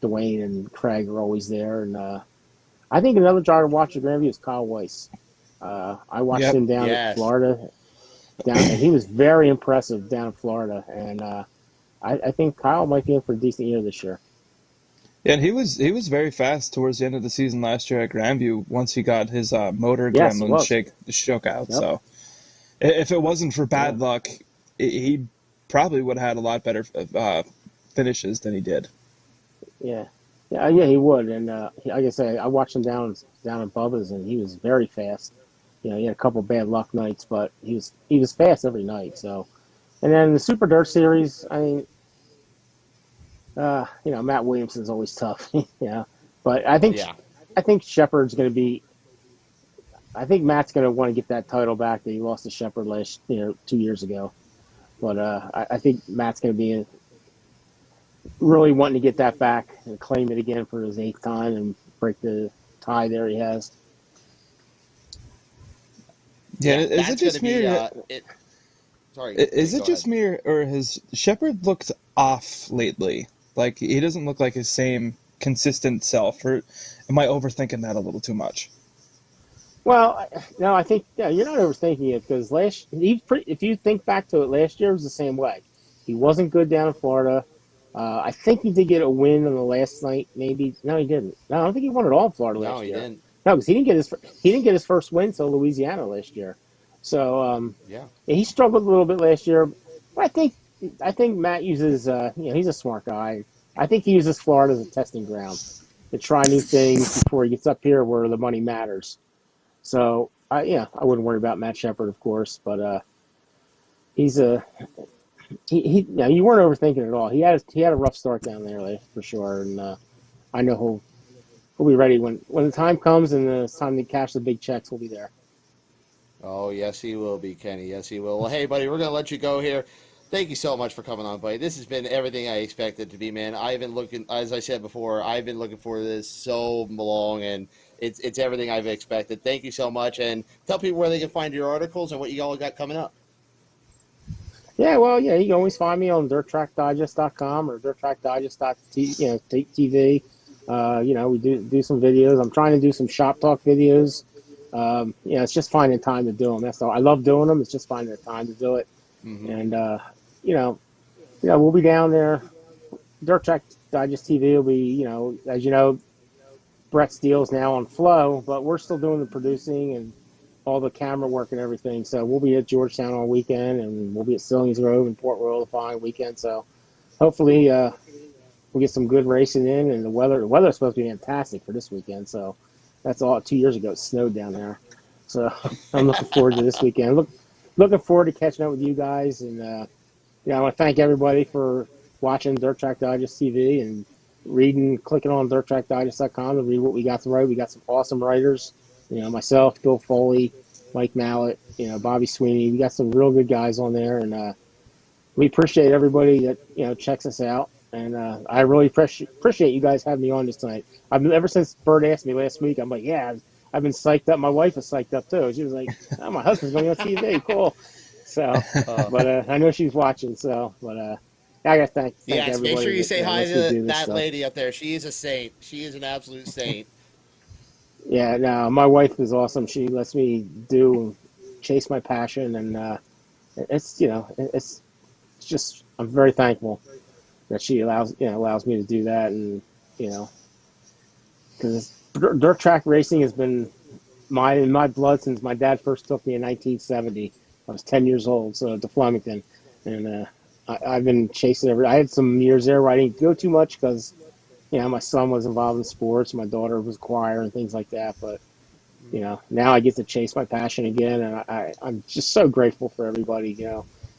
Dwayne and Craig are always there. And I think another driver to watch at Grandview is Kyle Weiss. I watched him down in Florida, and he was very impressive down in Florida. And I think Kyle might be in for a decent year this year. Yeah, and he was very fast towards the end of the season last year at Grandview once he got his motor gremlin shook out. Yep. So if it wasn't for bad luck, he probably would have had a lot better finishes than he did. Yeah, he would. And like I say, I watched him down at Bubba's, and he was very fast. He had a couple bad luck nights, but he was fast every night. So, and then the Super Dirt Series, I mean, Matt Williamson's always tough. But I think Shepard's going to be. I think Matt's going to want to get that title back that he lost to Shepard 2 years ago. But I think Matt's going to be really wanting to get that back and claim it again for his 8th time and break the tie there he has. Yeah, is it just me? Is it just me, or has Shepard looked off lately? Like, he doesn't look like his same consistent self, or am I overthinking that a little too much? Well, no, I think you're not overthinking it, because if you think back to it, last year was the same way. He wasn't good down in Florida. I think he did get a win on the last night, maybe. No, he didn't. No, I don't think he won at all in Florida last year. No, he didn't. No, because he didn't get his first win till Louisiana last year. So he struggled a little bit last year. But I think Matt uses he's a smart guy. I think he uses Florida as a testing ground to try new things before he gets up here where the money matters. So I wouldn't worry about Matt Shepard, of course, but he's you weren't overthinking it at all. He had a rough start down there for sure, and I know he'll be ready when the time comes and it's time to cash the big checks. We'll be there. Oh yes, he will be, Kenny. Yes, he will. Well, hey, buddy, we're gonna let you go here. Thank you so much for coming on, buddy. This has been everything I expected to be, man. As I said before, I've been looking for this so long, and it's everything I've expected. Thank you so much, and tell people where they can find your articles and what you all got coming up. Yeah, well, you can always find me on DirtTrackDigest.com or DirtTrackDigest.tv. We do some videos. I'm trying to do some shop talk videos. It's just finding time to do them. That's all. I love doing them. It's just finding the time to do it. Mm-hmm. And we'll be down there. Dirt Track Digest TV will be, as you know, Brett Steele's now on Flow, but we're still doing the producing and all the camera work and everything. So we'll be at Georgetown all weekend, and we'll be at Stillings Grove and Port Royal the following weekend. So hopefully we'll get some good racing in, and the weather's supposed to be fantastic for this weekend. So that's all. 2 years ago, it snowed down there. So I'm looking forward to this weekend. Looking forward to catching up with you guys. And, I want to thank everybody for watching Dirt Track Digest TV and clicking on DirtTrackDigest.com to read what we got to write. We got some awesome writers. Myself, Bill Foley, Mike Mallett, Bobby Sweeney. We got some real good guys on there. And we appreciate everybody that, checks us out. And I really appreciate you guys having me on this tonight. Ever since Bert asked me last week, I'm like, yeah, I've been psyched up. My wife is psyched up too. She was like, oh, my husband's going on TV. Cool. So, but I know she's watching. So, but I got to thank everybody. Make sure you say hi to that lady up there. She is a saint. She is an absolute saint. Yeah, no, my wife is awesome. She lets me chase my passion, and it's I'm very thankful that she allows me to do that, and because dirt track racing has been in my blood since my dad first took me in 1970. I was 10 years old, so to Flemington, and I've been chasing I had some years there where I didn't go too much because my son was involved in sports, my daughter was choir and things like that. But now I get to chase my passion again, and I'm just so grateful for everybody,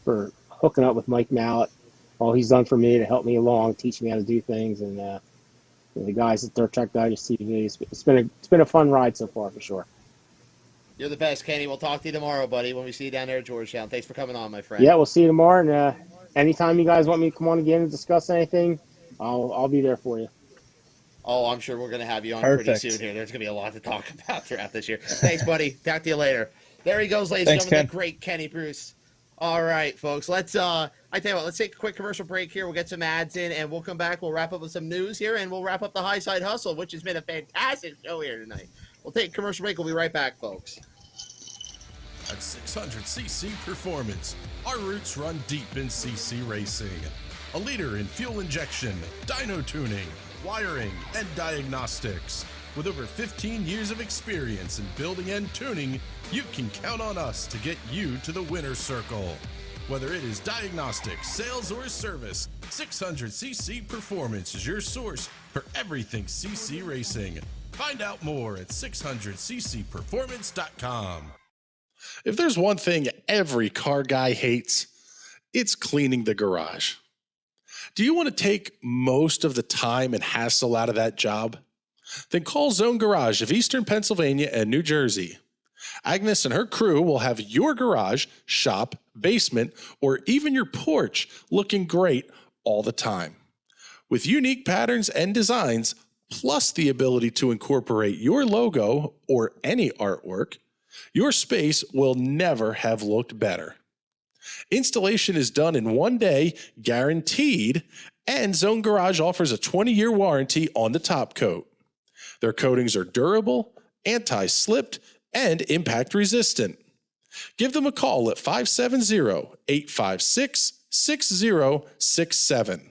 for hooking up with Mike Mallett, all he's done for me to help me along, teach me how to do things, and the guys at Dirt Track Digest TV. It's been a fun ride so far for sure. You're the best, Kenny. We'll talk to you tomorrow, buddy, when we see you down there at Georgetown. Thanks for coming on, my friend. Yeah, we'll see you tomorrow, and anytime you guys want me to come on again and discuss anything, I'll be there for you. Oh, I'm sure we're going to have you on pretty soon here. There's going to be a lot to talk about throughout this year. Thanks, buddy. Talk to you later. There he goes, ladies and gentlemen, the great Kenny Bruce. All right, folks. I tell you what, let's take a quick commercial break here. We'll get some ads in, and we'll come back. We'll wrap up with some news here, and we'll wrap up the Highside Hustle, which has been a fantastic show here tonight. We'll take a commercial break. We'll be right back, folks. At 600cc Performance, our roots run deep in CC racing. A leader in fuel injection, dyno tuning, wiring, and diagnostics. With over 15 years of experience in building and tuning, you can count on us to get you to the winner's circle. Whether it is diagnostics, sales, or service, 600cc Performance is your source for everything CC racing. Find out more at 600ccperformance.com. If there's one thing every car guy hates, it's cleaning the garage. Do you want to take most of the time and hassle out of that job? Then call Zone Garage of Eastern Pennsylvania and New Jersey. Agnes and her crew will have your garage, shop, basement, or even your porch looking great all the time. With unique patterns and designs, plus the ability to incorporate your logo or any artwork, your space will never have looked better. Installation is done in 1 day, guaranteed, and Zone Garage offers a 20-year warranty on the top coat. Their coatings are durable, anti-slipped, and impact-resistant. Give them a call at 570-856-6067.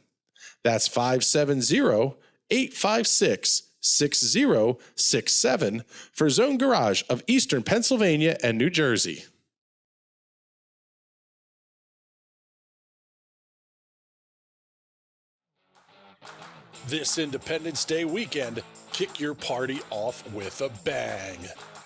That's 570-856-6067 for Zone Garage of Eastern Pennsylvania and New Jersey. This Independence Day weekend, kick your party off with a bang.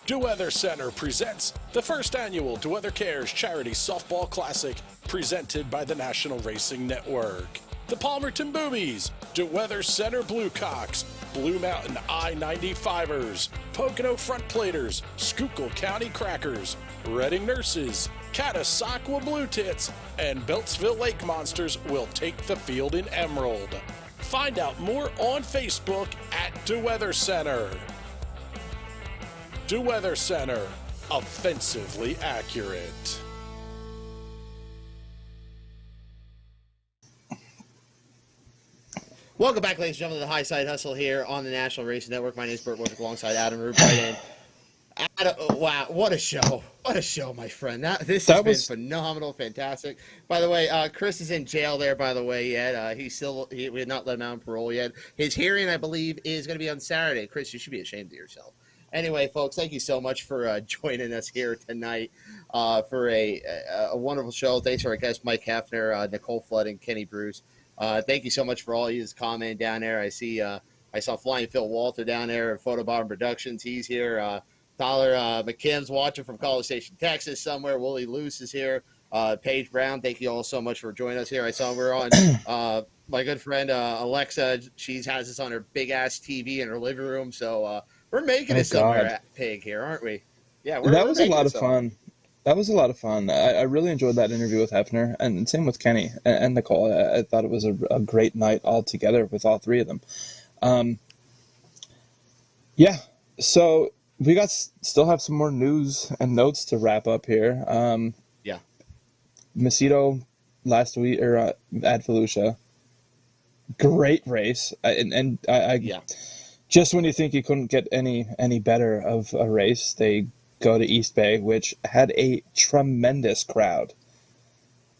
DeWeather Center presents the first annual DeWeather Cares Charity Softball Classic, presented by the National Racing Network. The Palmerton Boobies, DeWeather Center Bluecocks, Blue Mountain I-95ers, Pocono Front Platers, Schuylkill County Crackers, Reading Nurses, Catasauqua Blue Tits, and Beltsville Lake Monsters will take the field in Emerald. Find out more on Facebook at DeWeather Center. DeWeather Center, offensively accurate. Welcome back, ladies and gentlemen, to the Highside Hustle here on the National Racing Network. My name is Bert Wolfick alongside Adam Root right in. Adam, wow, what a show. What a show, my friend. This has been phenomenal, fantastic. By the way, Chris is in jail there, by the way, yet. We have not let him out on parole yet. His hearing, I believe, is going to be on Saturday. Chris, you should be ashamed of yourself. Anyway, folks, thank you so much for joining us here tonight for a wonderful show. Thanks to our guests, Mike Heffner, Nicole Flood, and Kenny Bruce. Thank you so much for all you commenting down there. I saw Flying Phil Walter down there at Photobomb Productions. He's here. Tyler McKim's watching from College Station, Texas somewhere. Wooly Luce is here. Paige Brown, thank you all so much for joining us here. I saw we're on my good friend Alexa. She has us on her big-ass TV in her living room. So we're making it somewhere at Pig here, aren't we? Yeah, that was a lot of fun. That was a lot of fun. I really enjoyed that interview with Heffner, and same with Kenny and Nicole. I thought it was a great night all together with all three of them. Yeah, so we still have some more news and notes to wrap up here. Yeah, Macedo last week or at Volusia, great race, and yeah. Just when you think you couldn't get any better of a race, they go to East Bay, which had a tremendous crowd.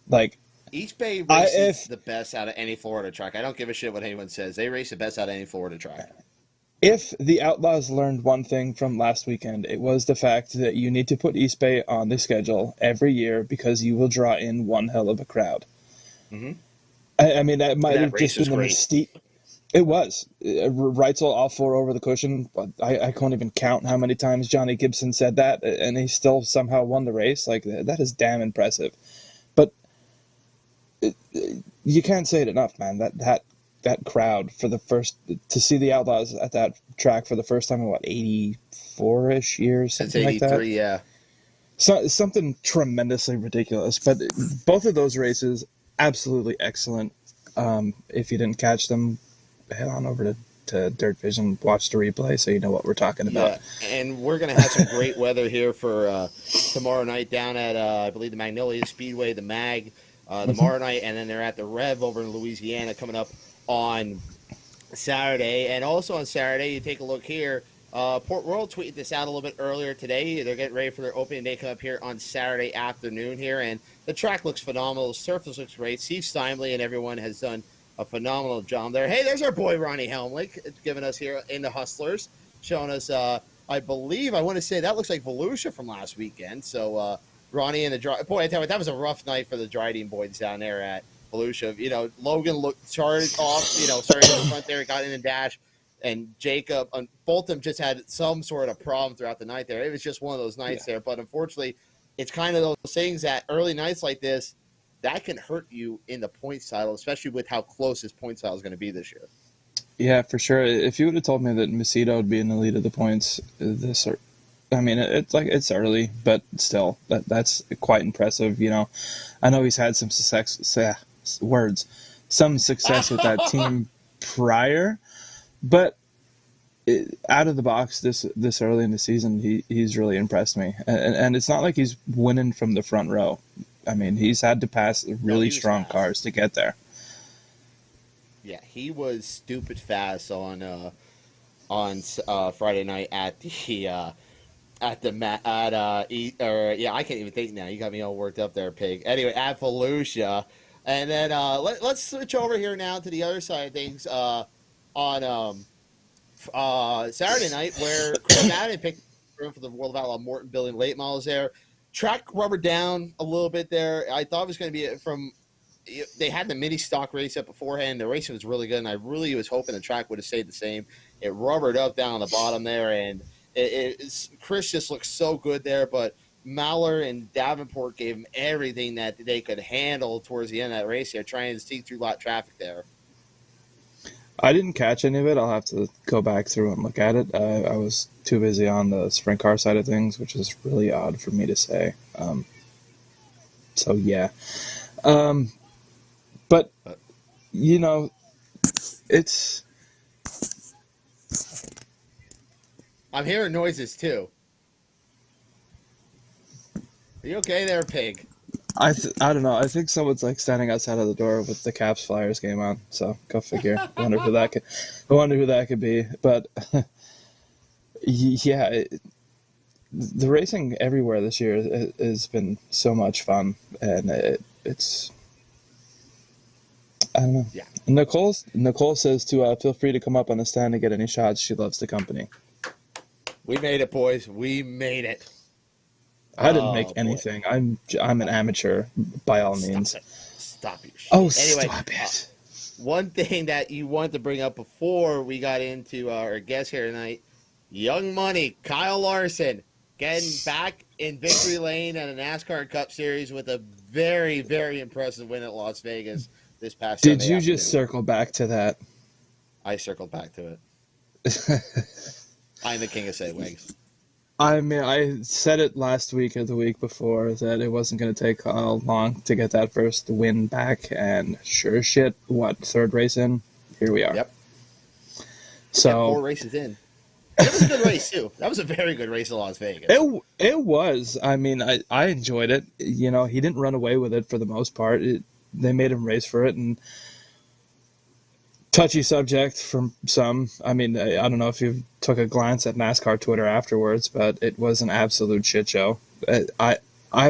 Like, East Bay races the best out of any Florida track. I don't give a shit what anyone says. They race the best out of any Florida track. If the Outlaws learned one thing from last weekend, it was the fact that you need to put East Bay on the schedule every year because you will draw in one hell of a crowd. Mm-hmm. I mean, that might have just been the mystique. It was. Reitzel all four over the cushion. I can't even count how many times Johnny Gibson said that, and he still somehow won the race. Like, that is damn impressive. But you can't say it enough, man. That crowd to see the Outlaws at that track for the first time in, 84-ish years? Something like that? 83, yeah. So, something tremendously ridiculous. But both of those races, absolutely excellent. If you didn't catch them, head on over to Dirt Vision, watch the replay so you know what we're talking about. Yeah, and we're going to have some great weather here for tomorrow night down at, I believe, the Magnolia Speedway, the MAG, tomorrow night, and then they're at the Rev over in Louisiana coming up on Saturday. And also on Saturday, you take a look here, Port Royal tweeted this out a little bit earlier today. They're getting ready for their opening day come up here on Saturday afternoon here, and the track looks phenomenal. The surface looks great. Steve Steinley and everyone has done a phenomenal job there. Hey, there's our boy Ronnie Helmlich giving us here in the Hustlers, showing us, I believe, I want to say that looks like Volusia from last weekend. So Ronnie and the boy, I tell you, that was a rough night for the Dryden boys down there at Volusia. You know, Logan started off, starting in the front there, got in the dash, and Jacob, both of them just had some sort of problem throughout the night there. It was just one of those nights there. But unfortunately, it's kind of those things that early nights like this, that can hurt you in the points title, especially with how close this points title is going to be this year. Yeah, for sure. If you would have told me that Macedo would be in the lead of the points it's early, but still, that's quite impressive. I know he's had some success with that team prior, but out of the box this early in the season, he's really impressed me. And it's not like he's winning from the front row. I mean, he's had to pass really strong cars to get there. Yeah, he was stupid fast on Friday night I can't even think now. You got me all worked up there, pig. Anyway, at Volusia, and then let's switch over here now to the other side of things on Saturday night, where Chris Madden picked room for the World of Outlaw Morton building late models there. Track rubber down a little bit there. I thought it was going to be they had the mini stock race up beforehand. The racing was really good, and I really was hoping the track would have stayed the same. It rubbered up down on the bottom there, and Chris just looked so good there, but Mallor and Davenport gave him everything that they could handle towards the end of that race there, trying to see through a lot of traffic there. I didn't catch any of it. I'll have to go back through and look at it. I was too busy on the sprint car side of things, which is really odd for me to say. So, yeah. But, it's... I'm hearing noises, too. Are you okay there, pig? I don't know. I think someone's standing outside of the door with the Caps Flyers game on. So go figure. I wonder who that could be. But yeah, the racing everywhere this year has been so much fun, and it's I don't know. Yeah. Nicole says to feel free to come up on the stand and get any shots. She loves the company. We made it, boys. We made it. I didn't make anything. Boy. I'm an amateur by all means. Stop your shit. Oh, anyway, stop it. One thing that you wanted to bring up before we got into our guest here tonight, Young Money, Kyle Larson, getting back in victory lane at a NASCAR Cup Series with a very, very impressive win at Las Vegas this past Sunday Did you just circle back to that? I circled back to it. I'm the king of segues. I mean, I said it last week or the week before that it wasn't going to take long to get that first win back, and sure as shit, third race in, here we are. Yep. So 4 races in. It was a good race too. That was a very good race in Las Vegas. It was. I mean, I enjoyed it. He didn't run away with it for the most part. They made him race for it, and touchy subject from some. I mean, I don't know if you took a glance at NASCAR Twitter afterwards, but it was an absolute shit show. I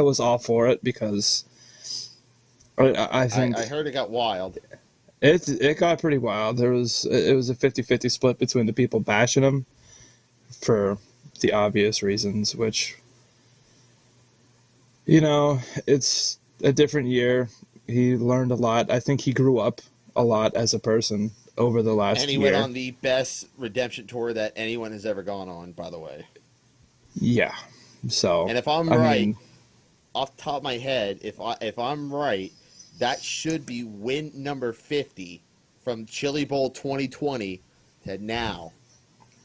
was all for it because I think I heard it got wild. it got pretty wild. It was a 50-50 split between the people bashing him for the obvious reasons, which, it's a different year. He learned a lot. I think he grew up a lot as a person over the last And he year. went on the best redemption tour that anyone has ever gone on, by the way. Yeah. So, and if I'm right, off the top of my head, if I'm right, that should be win number 50 from Chili Bowl 2020 to now.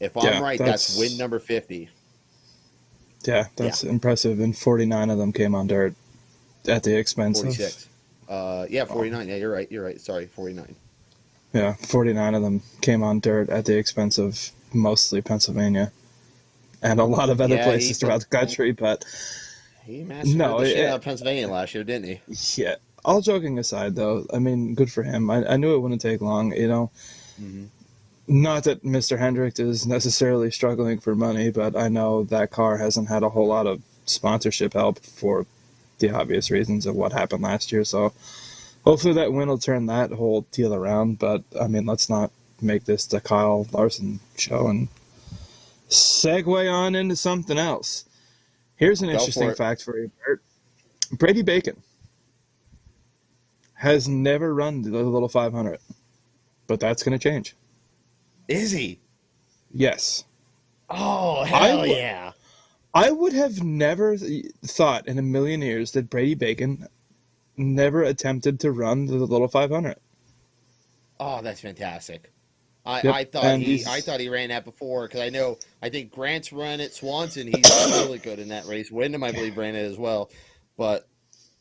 If I'm right, that's win number 50. Yeah, that's impressive. And 49 of them came on dirt at the expense 46. 49. Yeah, you're right. You're right. Sorry, 49. Yeah, 49 of them came on dirt at the expense of mostly Pennsylvania and a lot of other places throughout the country. But he massacred the shit out of Pennsylvania last year, didn't he? Yeah. All joking aside, though, I mean, good for him. I knew it wouldn't take long, Mm-hmm. Not that Mr. Hendrick is necessarily struggling for money, but I know that car hasn't had a whole lot of sponsorship help for the obvious reasons of what happened last year. So hopefully that win will turn that whole deal around. But, I mean, let's not make this the Kyle Larson show and segue on into something else. Here's an interesting fact for you, Bert. Brady Bacon has never run the Little 500, but that's going to change. Is he? Yes. Oh, hell yeah. I would have never thought in a million years that Brady Bacon never attempted to run the Little 500. Oh, that's fantastic. I thought he ran that before because I think Grant's run at Swanson. He's really good in that race. Wyndham, I believe, ran it as well. But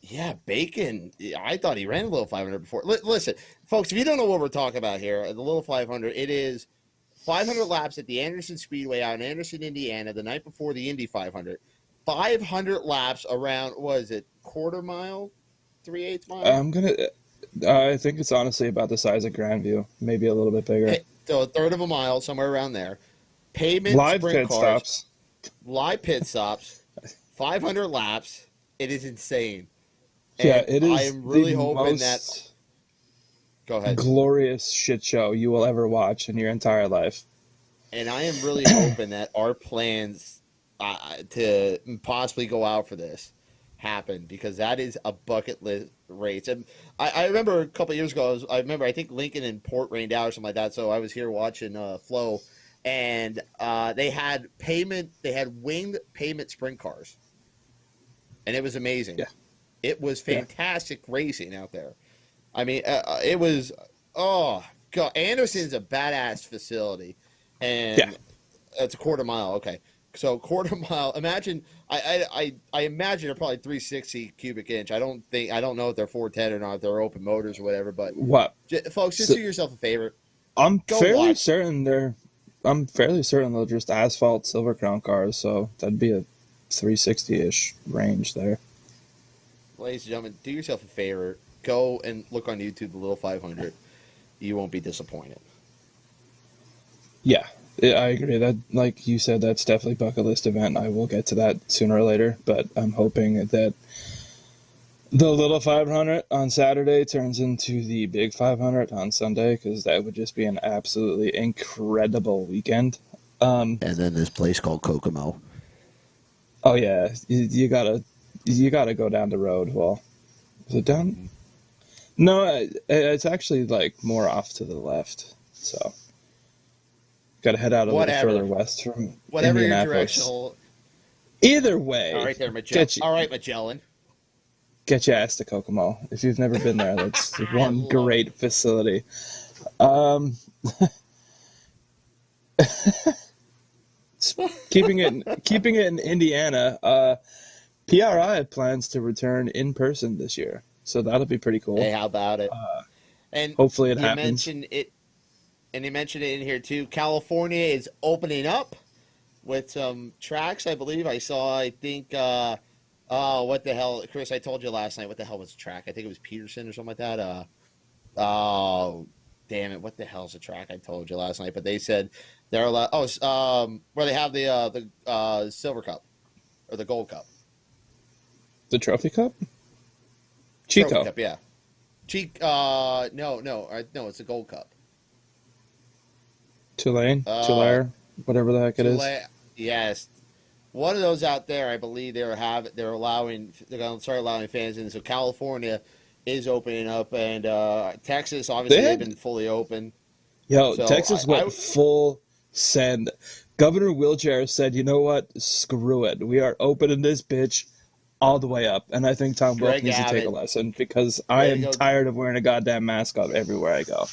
yeah, Bacon, I thought he ran a Little 500 before. Listen, folks, if you don't know what we're talking about here, the Little 500, it is 500 laps at the Anderson Speedway out in Anderson, Indiana, the night before the Indy 500. 500 laps around, what is it, quarter mile, 3/8 mile? I think it's honestly about the size of Grandview, maybe a little bit bigger. So a third of a mile, somewhere around there. Pavement live sprint pit cars, stops. Live pit stops, 500 laps. It is insane. Yeah, and it is. I am really hoping that. Go ahead. Glorious shit show you will ever watch in your entire life. And I am really hoping that our plans to possibly go out for this happen because that is a bucket list race. And I remember a couple of years ago, I think Lincoln and Port rained out or something like that. So I was here watching Flow, and they had winged pavement sprint cars, and it was amazing. Yeah. It was fantastic racing out there. I mean, it was, oh, God. Anderson's a badass facility. And it's a quarter mile. Okay. So quarter mile, imagine, I imagine they're probably 360 cubic inch. I don't know if they're 410 or not, if they're open motors or whatever. But folks, just do yourself a favor. I'm fairly certain they're just asphalt Silver Crown cars. So that'd be a 360-ish range there. Ladies and gentlemen, do yourself a favor. Go and look on YouTube, the Little 500. You won't be disappointed. Yeah, I agree. That, like you said, that's definitely bucket list event. I will get to that sooner or later, but I'm hoping that the Little 500 on Saturday turns into the Big 500 on Sunday, because that would just be an absolutely incredible weekend. And then this place called Kokomo. Oh yeah, you gotta go down the road. Well, is it down? No, it's actually like more off to the left. So, got to head out a little further west from whatever your Indianapolis. directional. Either way. All right, there, Magellan. All right, Magellan. Get your ass to Kokomo. If you've never been there, that's one great facility. Keeping it in Indiana. PRI plans to return in person this year. So that'll be pretty cool. Hey, how about it? And hopefully it happens. Mentioned it, and you mentioned it in here too. California is opening up with some tracks. I believe I saw. I think. What the hell, Chris? I told you last night. What the hell was the track? I think it was Peterson or something like that. Oh, damn it! What the hell's the track? I told you last night. But they said they're allowed. Where they have the Silver Cup or the Gold Cup. The Trophy Cup. Chico. Trophy Cup, yeah. no, it's a Gold Cup. Tulare, whatever the heck it is. Yes, one of those out there. I believe they're going to start allowing fans in. So California is opening up, and Texas obviously they've been fully open. Yo, So Texas went full send. Governor Wiltshire said, "You know what? Screw it. We are opening this bitch all the way up." And I think Tom Wilk needs to take a lesson because I am tired of wearing a goddamn mask up everywhere I go.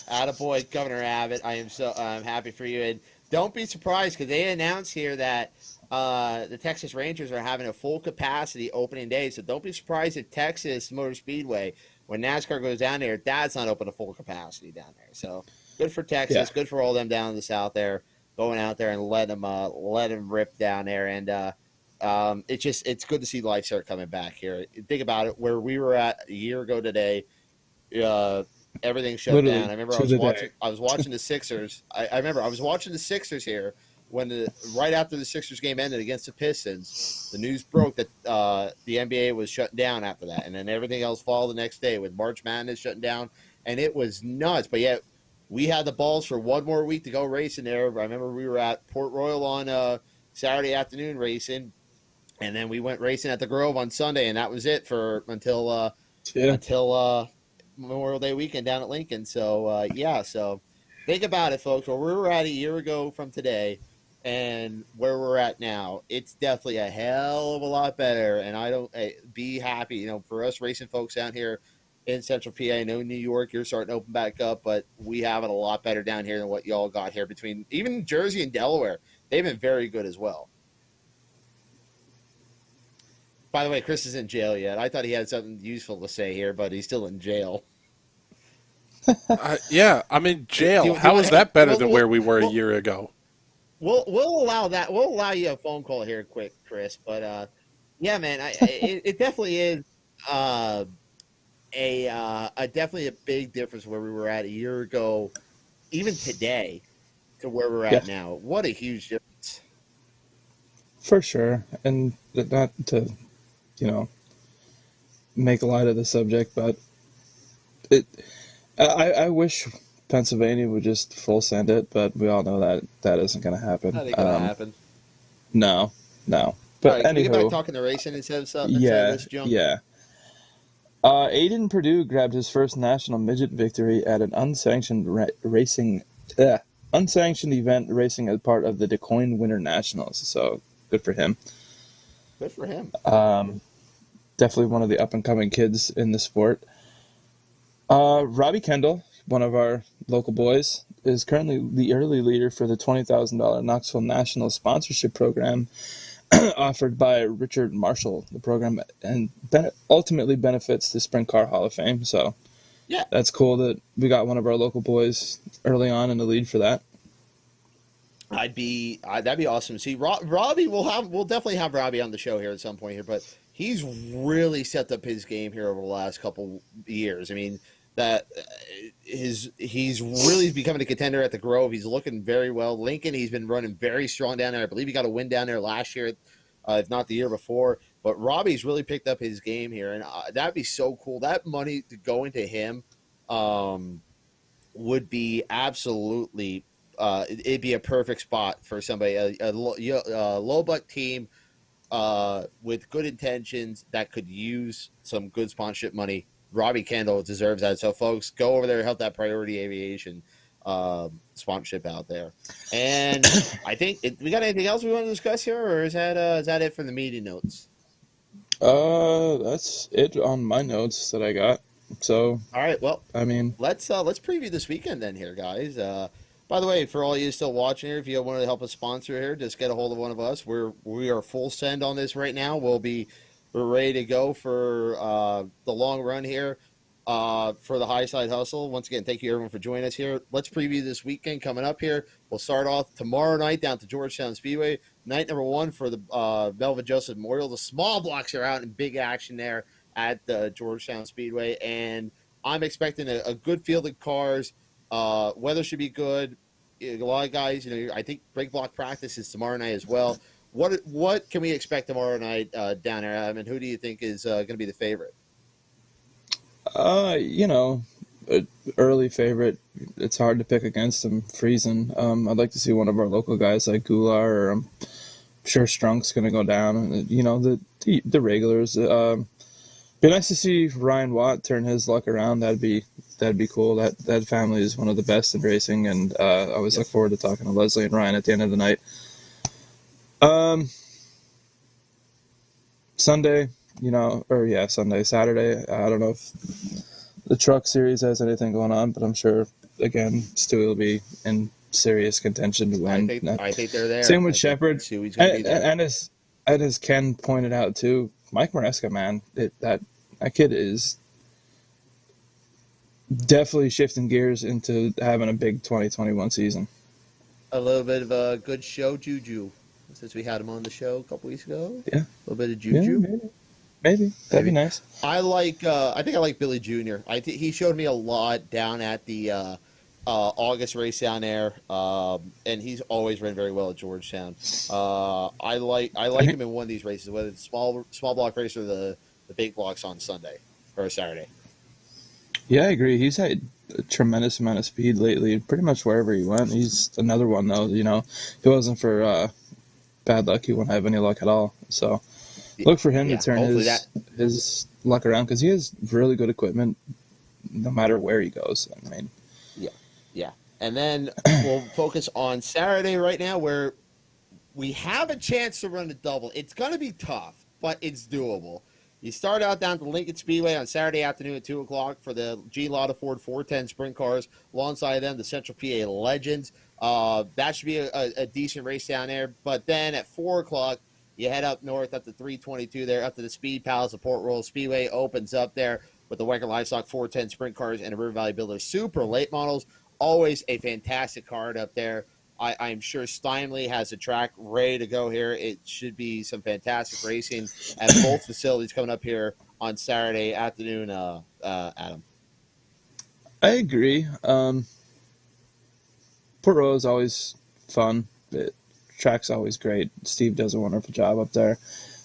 Attaboy, Governor Abbott. I'm happy for you. And don't be surprised because they announced here that the Texas Rangers are having a full capacity opening day. So don't be surprised if Texas Motor Speedway, when NASCAR goes down there, that's not open to full capacity down there. So good for Texas. Yeah. Good for all them down in the South there, going out there and let them rip down there. And it's good to see life start coming back here. Think about it, where we were at a year ago today. Everything shut down. I remember I was watching the Sixers. I remember I was watching the Sixers here when right after the Sixers game ended against the Pistons, the news broke that the NBA was shutting down after that, and then everything else followed the next day with March Madness shutting down, and it was nuts. But yet we had the balls for one more week to go racing there. I remember we were at Port Royal on Saturday afternoon racing, and then we went racing at the Grove on Sunday, and that was it until Memorial Day weekend down at Lincoln. So so think about it, folks. Where we were at a year ago from today and where we're at now, it's definitely a hell of a lot better. And be happy, for us racing folks down here in Central PA. I know New York, you're starting to open back up, but we have it a lot better down here than what y'all got here between even Jersey and Delaware. They've been very good as well. By the way, Chris is in jail yet. I thought he had something useful to say here, but he's still in jail. Yeah, I'm in jail. How is that better than where we were a year ago? We'll allow that. We'll allow you a phone call here quick, Chris. But yeah, man, it definitely is definitely a big difference where we were at a year ago, even today, to where we're at now. What a huge difference. For sure. And not to, make light of the subject, but I wish Pennsylvania would just full send it, but we all know that isn't going to happen. That ain't going to happen. No. But right, anywho, get back talking to racing instead of this junk. Yeah. Aiden Perdue grabbed his first national midget victory at an unsanctioned event racing as part of the DeCoin Winter Nationals. So good for him. Good for him. Definitely one of the up-and-coming kids in the sport. Robbie Kendall, one of our local boys, is currently the early leader for the $20,000 Knoxville National Sponsorship Program offered by Richard Marshall. The program and ultimately benefits the Sprint Car Hall of Fame. So yeah, that's cool that we got one of our local boys early on in the lead for that. That'd be awesome. See, Robbie, we'll definitely have Robbie on the show here at some point here, but he's really stepped up his game here over the last couple years. I mean, he's really becoming a contender at the Grove. He's looking very well. Lincoln, he's been running very strong down there. I believe he got a win down there last year, if not the year before. But Robbie's really picked up his game here, and that'd be so cool. That money to go into him would be absolutely it'd be a perfect spot for somebody, a low buck team with good intentions that could use some good sponsorship money. Robbie Kendall deserves that. So, folks, go over there and help that Priority Aviation sponsorship out there. And I think we got anything else we want to discuss here, or is that it for the meeting notes? That's it on my notes that I got. So, all right. Well, I mean, let's preview this weekend then, here, guys. By the way, for all you still watching here, if you want to help us sponsor here, just get a hold of one of us. We are full send on this right now. We're ready to go for the long run here for the Highside Hustle. Once again, thank you everyone for joining us here. Let's preview this weekend coming up here. We'll start off tomorrow night down to Georgetown Speedway. Night number 1 for the Melvin Joseph Memorial. The small blocks are out in big action there at the Georgetown Speedway, and I'm expecting a good field of cars. Weather should be good. A lot of guys, I think break block practice is tomorrow night as well. What can we expect tomorrow night down there, Adam? And who do you think is going to be the favorite? You know, early favorite. It's hard to pick against him. Friesen. I'd like to see one of our local guys like Goulart, or I'm sure Strunk's going to go down. And you know, the regulars. Be nice to see Ryan Watt turn his luck around. That'd be cool. That family is one of the best in racing, and I always look forward to talking to Leslie and Ryan at the end of the night. Sunday, Saturday. I don't know if the truck series has anything going on, but I'm sure again Stewie will be in serious contention to win. I think they're there. Same with Shepard, Stewie's gonna be there. and as Ken pointed out too, Mike Maresca, man, that kid is definitely shifting gears into having a big 2021 season. A little bit of a good show juju, since we had him on the show a couple weeks ago. Yeah, a little bit of juju. Yeah, maybe that'd be nice. I think I like Billy Jr. He showed me a lot down at the August race down there, and he's always ran very well at Georgetown. I like him in one of these races, whether it's small block race or the big blocks on Sunday or Saturday. Yeah, I agree. He's had a tremendous amount of speed lately, pretty much wherever he went. He's another one, though. You know, if it wasn't for bad luck, he wouldn't have any luck at all. So look for him to turn his luck around, because he has really good equipment no matter where he goes. I mean, yeah. And then we'll focus on Saturday right now, where we have a chance to run a double. It's going to be tough, but it's doable. You start out down at the Lincoln Speedway on Saturday afternoon at 2 o'clock for the G. Lotta Ford 410 sprint cars. Alongside them, the Central PA Legends. That should be a decent race down there. But then at 4 o'clock, you head up north up to 322 there, up to the Speed Palace of Port Royal Speedway. Opens up there with the Wecker Livestock 410 sprint cars and the River Valley Builder Super late models. Always a fantastic card up there. I'm sure Steinley has a track ready to go here. It should be some fantastic racing at both facilities coming up here on Saturday afternoon, Adam. I agree. Port Royal is always fun. The track's always great. Steve does a wonderful job up there.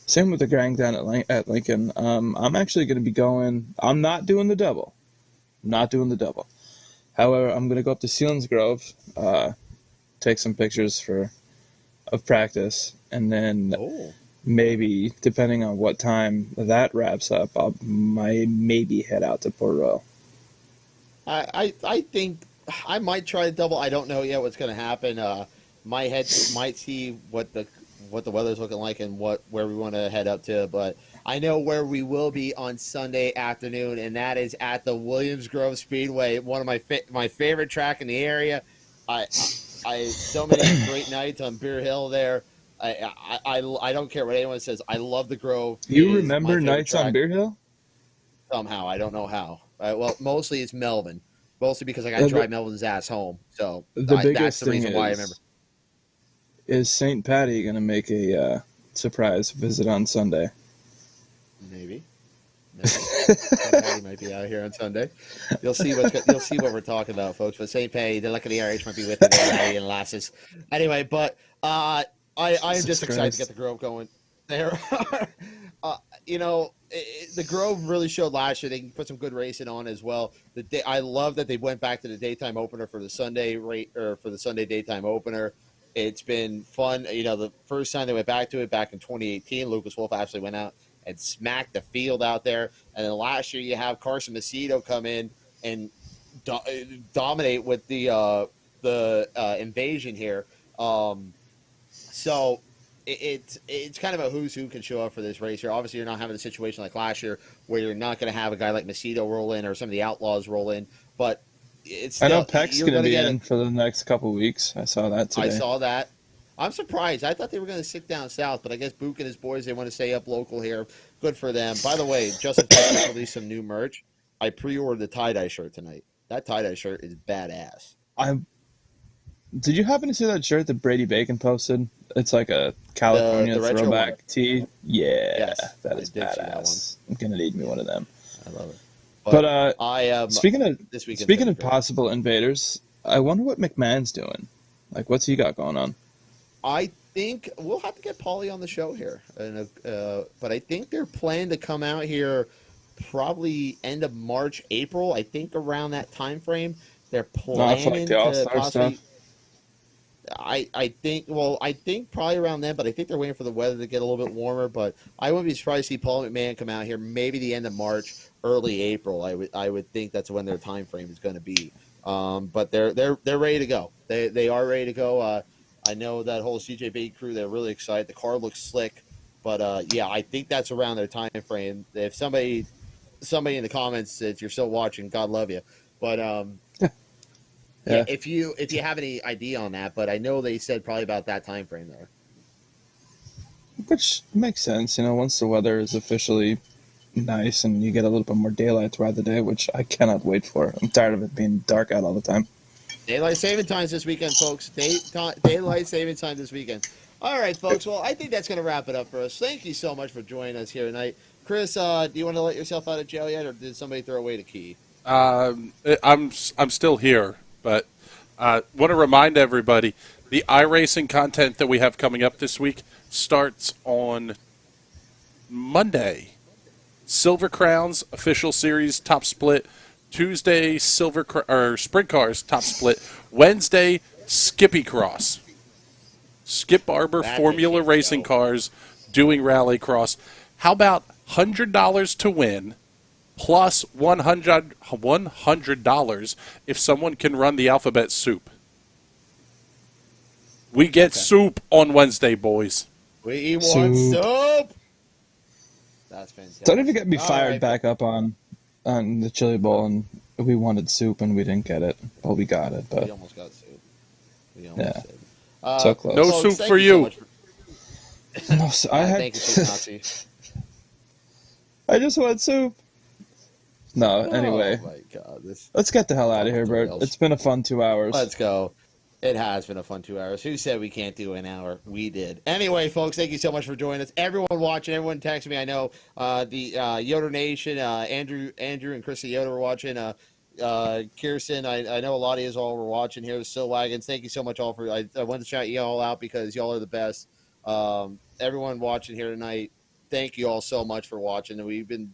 Same with the Grand down at Lincoln. I'm actually going to be going. I'm not doing the double. However, I'm going to go up to Sealands Grove, take some pictures of practice, and then maybe, depending on what time that wraps up, I'll maybe head out to Port Royal. I think I might try the double. I don't know yet what's going to happen. My head might see what the weather's looking like and where we want to head up to, but I know where we will be on Sunday afternoon, and that is at the Williams Grove Speedway, one of my favorite track in the area. So many great nights on Beer Hill there. I don't care what anyone says. I love the Grove. You remember nights on Beer Hill? Somehow, I don't know how. Well, mostly it's Melvin. Mostly because I got to drive Melvin's ass home. So that's the reason why I remember. Is St. Patty going to make a surprise visit on Sunday? Maybe. Patty might be out here on Sunday. You'll see what we're talking about, folks. But St. Patty, the luck of the RH might be with it and lasses. Anyway, but I am just excited to get the Grove going. There, the Grove really showed last year. They can put some good racing on as well. I love that they went back to the daytime opener for the Sunday daytime opener. It's been fun. The first time they went back to it back in 2018, Lucas Wolf actually went out and smacked the field out there. And then last year you have Carson Macedo come in and dominate with the invasion here. So it's kind of a who's who can show up for this race here. Obviously, you're not having a situation like last year where you're not going to have a guy like Macedo roll in or some of the Outlaws roll in, but I know Peck's going to be in for the next couple of weeks. I saw that today. I saw that. I'm surprised. I thought they were going to sit down south, but I guess Book and his boys, they want to stay up local here. Good for them. By the way, Justin Peck released some new merch. I pre-ordered the tie-dye shirt tonight. That tie-dye shirt is badass. Did you happen to see that shirt that Brady Bacon posted? It's like a California the throwback tee. Yeah, yes, that is badass. I'm going to need me one of them. I love it. But speaking of possible invaders, I wonder what McMahon's doing. Like, what's he got going on? I think we'll have to get Paulie on the show here, but I think they're planning to come out here probably end of March, April. I think around that time frame. They're No, I feel like planning the to All-Star possibly. stuff. I think probably around then, but I think they're waiting for the weather to get a little bit warmer. But I wouldn't be surprised to see Paul McMahon come out here maybe the end of March, early April. I would think that's when their time frame is going to be. But they're ready to go. They are ready to go. I know that whole CJB crew. They're really excited. The car looks slick, but yeah, I think that's around their time frame. If somebody in the comments, if you're still watching, God love you. But yeah, if you have any idea on that, but I know they said probably about that time frame there. Which makes sense, once the weather is officially nice and you get a little bit more daylight throughout the day, which I cannot wait for. I'm tired of it being dark out all the time. Daylight saving times this weekend, folks. Daylight saving time this weekend. All right, folks. Well, I think that's going to wrap it up for us. Thank you so much for joining us here tonight. Chris, do you want to let yourself out of jail yet, or did somebody throw away the key? I'm still here, but want to remind everybody the iRacing content that we have coming up this week starts on Monday. Silver Crowns official series top split. Tuesday Sprint Cars top split. Wednesday Skippy Cross. Skip Barber Formula Racing Cars doing Rally Cross. How about $100 to win? Plus $100 if someone can run the alphabet soup. We get soup on Wednesday, boys. We want soup. That's fantastic. Don't even get me fired back up on the Chili Bowl, and we wanted soup and we didn't get it. Well, we got it, but we almost got soup. Did. So close. No soup for you. Thank you, Soup Nazi. I just want soup. No, anyway. Oh my God! Let's get the hell out of here, Bert. It's been a fun 2 hours. Let's go. It has been a fun 2 hours. Who said we can't do an hour? We did. Anyway, folks, thank you so much for joining us. Everyone watching, everyone texting me. I know the Yoder Nation, Andrew and Chrissy Yoder were watching. Kirsten, I know a lot of you all were watching here. The Still Wagons. Thank you so much all for. I want to shout you all out because y'all are the best. Everyone watching here tonight, thank you all so much for watching. And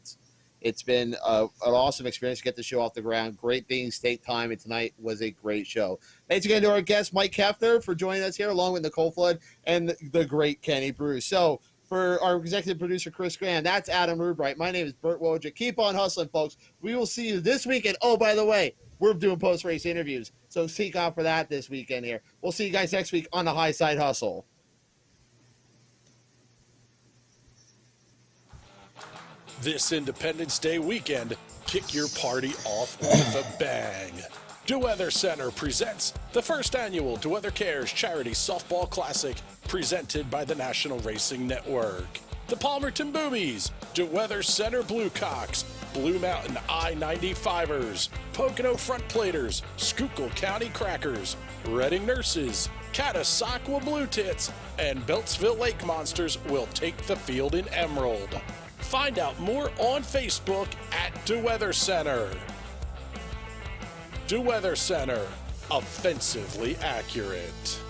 it's been an awesome experience to get the show off the ground. Great things take time, and tonight was a great show. Thanks again to our guest, Mike Heffner, for joining us here, along with Nicole Flood and the great Kenny Bruce. So, for our executive producer, Chris Graham, that's Adam Rubright. My name is Bert Wojcik. Keep on hustling, folks. We will see you this weekend. Oh, by the way, we're doing post-race interviews, so seek out for that this weekend here. We'll see you guys next week on the Highside Hustle. This Independence Day weekend, kick your party off with a bang. DeWeather Center presents the first annual DeWeather Cares Charity Softball Classic, presented by the National Racing Network. The Palmerton Boobies, DeWeather Center Bluecocks, Blue Mountain I-95ers, Pocono Front Platers, Schuylkill County Crackers, Reading Nurses, Catasauqua Blue Tits, and Beltsville Lake Monsters will take the field in Emerald. Find out more on Facebook at DeWeather Center. DeWeather Center, offensively accurate.